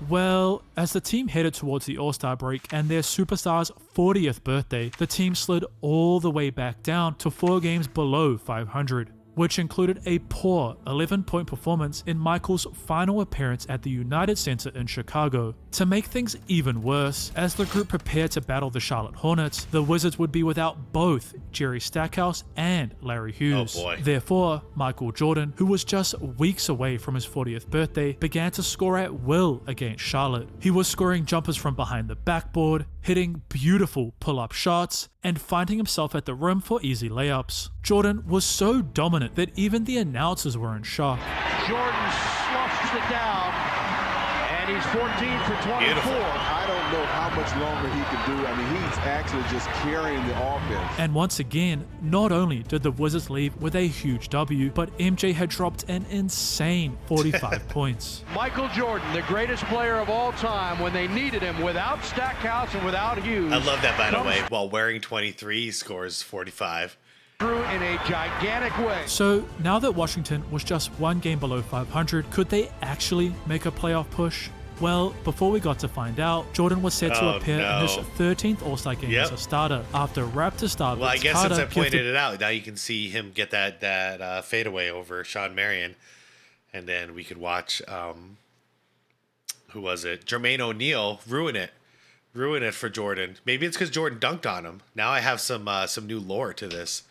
Well, as the team headed towards the All-Star break and their superstar's 40th birthday, the team slid all the way back down to 4 games below 500. which included a poor 11-point performance in Michael's final appearance at the United Center in Chicago. To make things even worse, as the group prepared to battle the Charlotte Hornets, the Wizards would be without both Jerry Stackhouse and Larry Hughes. Oh boy. Therefore, Michael Jordan, who was just weeks away from his 40th birthday, began to score at will against Charlotte. He was scoring jumpers from behind the backboard, hitting beautiful pull-up shots, and finding himself at the rim for easy layups. Jordan was so dominant that even the announcers were in shock. Jordan sloughs it down, and he's 14 for 24. Beautiful. I don't know how much longer he can do. I mean, he's actually just carrying the offense. And once again, not only did the Wizards leave with a huge W, but MJ had dropped an insane 45 points. Michael Jordan, the greatest player of all time, when they needed him, without Stackhouse and without Hughes. I love that, by the way. While wearing 23, he scores 45. Through in a gigantic way. So now that Washington was just one game below 500, could they actually make a playoff push? Well, before we got to find out, Jordan was set to appear in his 13th All-Star game as a starter after Raptor star. Well, I guess Carter since I pointed it out, now you can see him get that fadeaway over Sean Marion, and then we could watch who was it? Jermaine O'Neal ruin it for Jordan. Maybe it's because Jordan dunked on him. Now I have some new lore to this.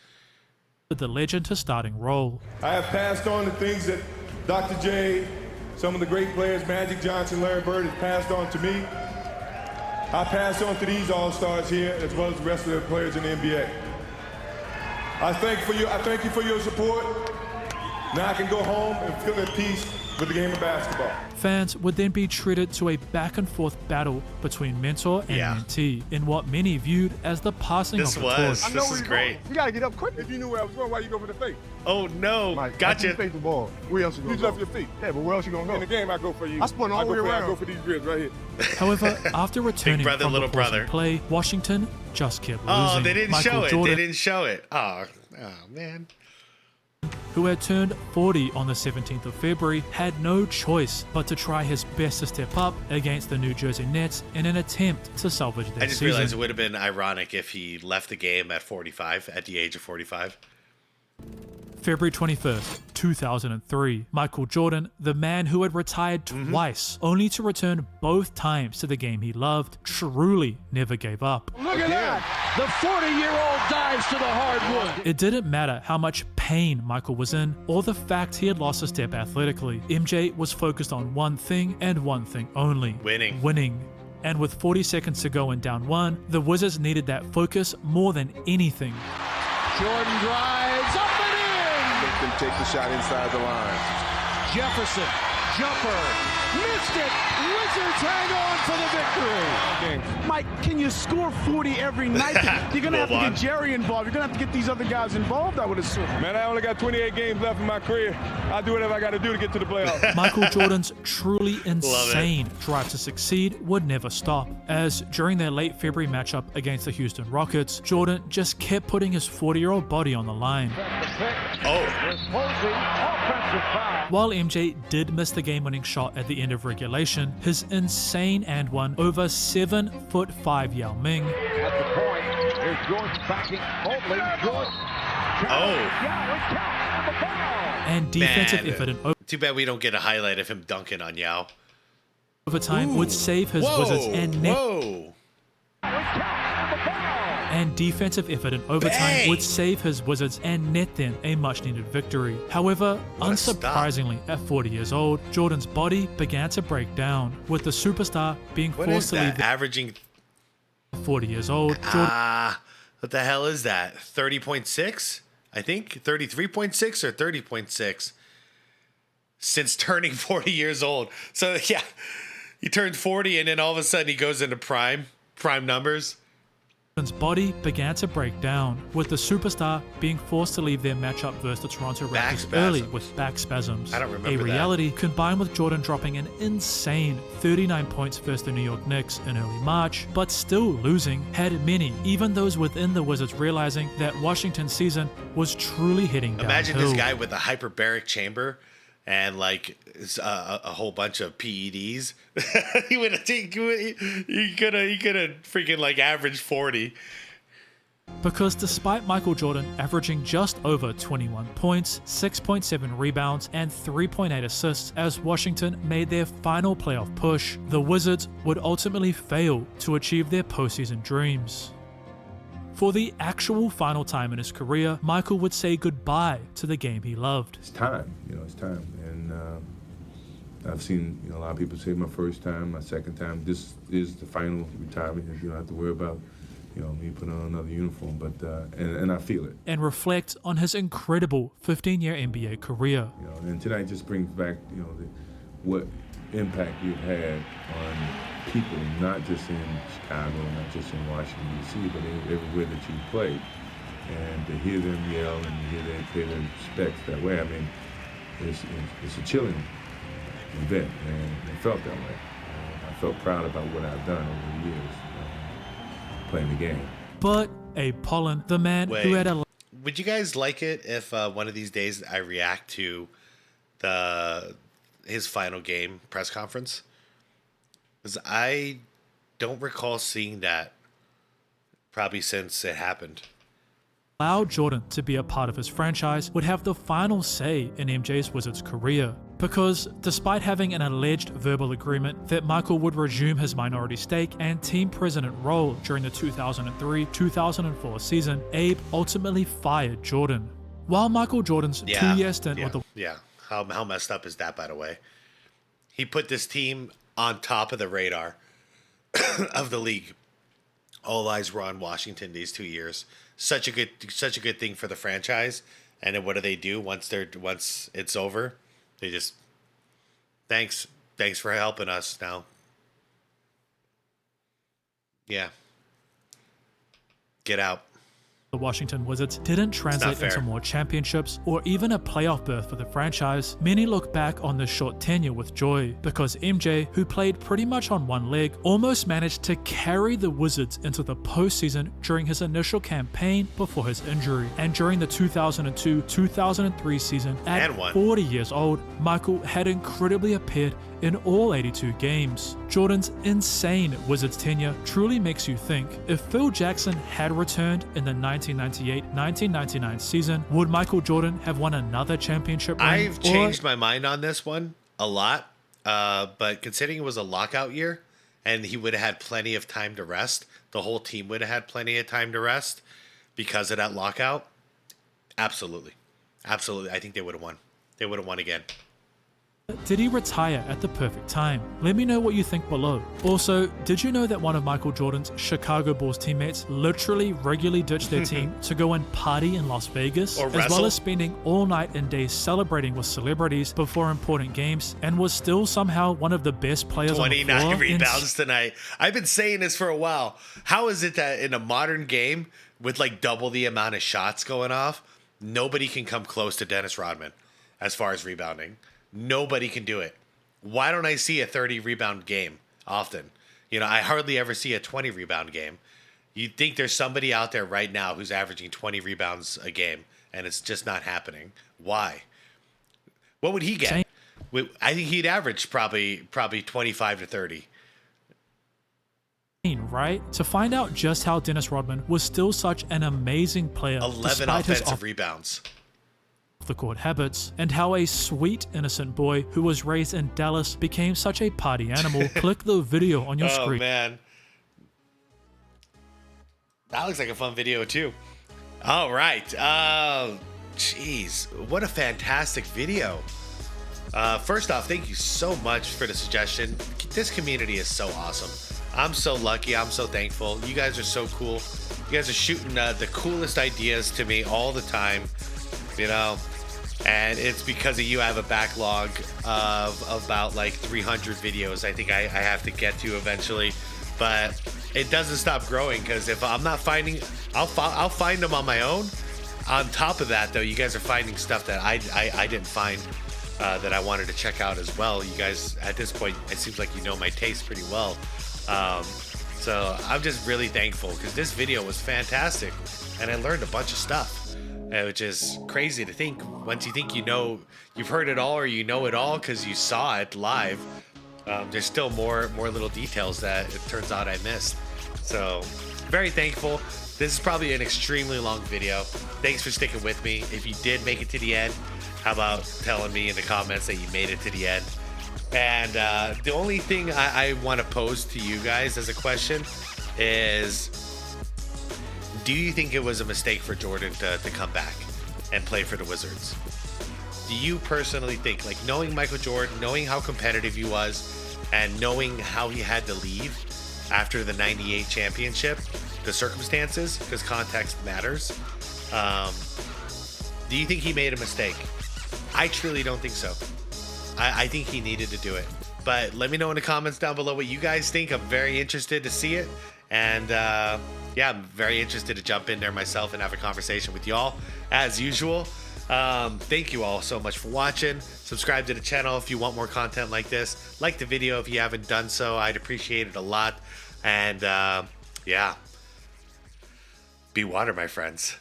The legend to starting role. I have passed on the things that Dr. J, some of the great players, Magic Johnson, Larry Bird, has passed on to me. I pass on to these All-Stars here, as well as the rest of the players in the NBA. I thank you for your support. Now I can go home and feel at peace with the game of basketball. Fans would then be treated to a back-and-forth battle between mentor and mentee in what many viewed as the passing of the torch. This is great. You gotta get up quick. If you knew where I was going, why you go for the fake? Oh no! Mike, Gotcha. You face the ball. Where else you gonna go? You left your feet. Yeah, but where else you gonna go? In the game, I go for you. I spun all the way around. I go for these ribs right here. However, after returning brother, from little the pause brother. and play, Washington just kept losing. Oh, they didn't Michael show it. Jordan, They didn't show it. Oh man. who had turned 40 on the 17th of February, had no choice but to try his best to step up against the New Jersey Nets in an attempt to salvage their I just season. realized it would have been ironic if he left the game at 45, at the age of 45. February 21st, 2003, Michael Jordan, the man who had retired twice, only to return both times to the game he loved, truly never gave up. Look at that! The 40-year-old dives to the hardwood. It didn't matter how much pain Michael was in, or the fact he had lost a step athletically. MJ was focused on one thing and one thing only. Winning. And with 40 seconds to go and down one, the Wizards needed that focus more than anything. Jordan drives up and in. Make them take the shot inside the line. Jefferson, jumper, missed it. Wizards hang on for the victory. Mike, can you score 40 every night? You're going to have to get Jerry involved. You're going to have to get these other guys involved, I would assume. Man, I only got 28 games left in my career. I'll do whatever I got to do to get to the playoffs. Michael Jordan's truly insane drive to succeed would never stop, as during their late February matchup against the Houston Rockets, Jordan just kept putting his 40-year-old body on the line. While MJ did miss the game-winning shot at the end of regulation, his insane and one over 7'5" Yao Ming. At the point, there's Jordan backing only. Jordan. And defensive effort in Too bad we don't get a highlight of him dunking on Yao. overtime would save his Wizards and net. And defensive effort in overtime would save his Wizards and net them a much-needed victory. However, unsurprisingly, at 40 years old, Jordan's body began to break down, with the superstar being forced to leave. Averaging 40 years old, Jordan. What the hell is that? 30.6? I think 33.6 or 30.6 since turning 40 years old. So yeah, he turned 40 and then all of a sudden he goes into prime numbers. Jordan's body began to break down, with the superstar being forced to leave their matchup versus the Toronto Raptors early with back spasms. I don't remember a reality combined with Jordan dropping an insane 39 points versus the New York Knicks in early March, but still losing, had many, even those within the Wizards, realizing that Washington's season was truly heading downhill. Imagine this guy with a hyperbaric chamber and like a whole bunch of PEDs. he could have freaking like averaged 40. Because despite Michael Jordan averaging just over 21 points, 6.7 rebounds, and 3.8 assists as Washington made their final playoff push, the Wizards would ultimately fail to achieve their postseason dreams. For the actual final time in his career, Michael would say goodbye to the game he loved. It's time, it's time. And I've seen a lot of people say my first time, my second time. This is the final retirement. You don't have to worry about me putting on another uniform, but and I feel it. And reflect on his incredible 15-year NBA career. And tonight just brings back what impact you've had on people, not just in Chicago, not just in Washington D.C., but everywhere that you played. And to hear them yell and to hear them pay their respects that way, I mean, it's a chilling event, and it felt that way. I felt proud about what I've done over the years. Playing the game. But Abe Pollan, the man who had a... Would you guys like it if one of these days I react to his final game press conference? Because I don't recall seeing that probably since it happened. Allowed Jordan to be a part of his franchise would have the final say in MJ's Wizards career. Because despite having an alleged verbal agreement that Michael would resume his minority stake and team president role during the 2003-2004 season, Abe ultimately fired Jordan. While Michael Jordan's 2-year stint with the... Yeah, how messed up is that, by the way? He put this team on top of the radar of the league. All eyes were on Washington these 2 years. Such a good thing for the franchise. And then what do they do once it's over? They just thanks for helping us now. Yeah. Get out. The Washington Wizards didn't translate into more championships or even a playoff berth for the franchise. Many look back on this short tenure with joy because MJ, who played pretty much on one leg, almost managed to carry the Wizards into the postseason during his initial campaign before his injury. And during the 2002-2003 season, at 40 years old, Michael had incredibly appeared in all 82 games. Jordan's insane Wizards tenure truly makes you think, if Phil Jackson had returned in the 1998-1999 season, would Michael Jordan have won another championship ring? I've changed my mind on this one a lot, but considering it was a lockout year and he would have had plenty of time to rest, the whole team would have had plenty of time to rest because of that lockout, absolutely. Absolutely. I think they would have won. They would have won again. Did he retire at the perfect time? Let me know what you think below. Also, did you know that one of Michael Jordan's Chicago Bulls teammates literally regularly ditched their team to go and party in Las Vegas, as well as spending all night and day celebrating with celebrities before important games, and was still somehow one of the best players on the floor? 29 rebounds tonight. I've been saying this for a while. How is it that in a modern game with like double the amount of shots going off, nobody can come close to Dennis Rodman as far as rebounding? Nobody can do it. Why don't I see a 30 rebound game often? I hardly ever see a 20 rebound game. You'd think there's somebody out there right now who's averaging 20 rebounds a game, and it's just not happening. Why? What would he get? I think he'd average probably 25 to 30. Right? To find out just how Dennis Rodman was still such an amazing player, 11 offensive rebounds. The court habits, and how a sweet innocent boy who was raised in Dallas became such a party animal. Click the video on your screen. Oh man, that looks like a fun video too. All right, jeez, what a fantastic video. First off, thank you so much for the suggestion. This community is so awesome. I'm so lucky. I'm so thankful. You guys are so cool. You guys are shooting the coolest ideas to me all the time. And it's because of you I have a backlog of about like 300 videos I think I have to get to eventually, but it doesn't stop growing because if I'm not finding, I'll find them on my own. On top of that though, you guys are finding stuff that I didn't find that I wanted to check out as well. You guys at this point, it seems like you know my taste pretty well. So I'm just really thankful because this video was fantastic and I learned a bunch of stuff. Which is crazy to think. Once you think you've heard it all or you know it all because you saw it live, there's still more little details that it turns out I missed. So very thankful. This is probably an extremely long video. Thanks for sticking with me. If you did make it to the end, how about telling me in the comments that you made it to the end? And the only thing I want to pose to you guys as a question is, do you think it was a mistake for Jordan to come back and play for the Wizards? Do you personally think, like, knowing Michael Jordan, knowing how competitive he was, and knowing how he had to leave after the 98 championship, the circumstances, because context matters, do you think he made a mistake? I truly don't think so. I think he needed to do it. But let me know in the comments down below what you guys think. I'm very interested to see it. And yeah, I'm very interested to jump in there myself and have a conversation with y'all as usual. Thank you all so much for watching. Subscribe to the channel if you want more content like this. Like the video if you haven't done so. I'd appreciate it a lot. And yeah, be water, my friends.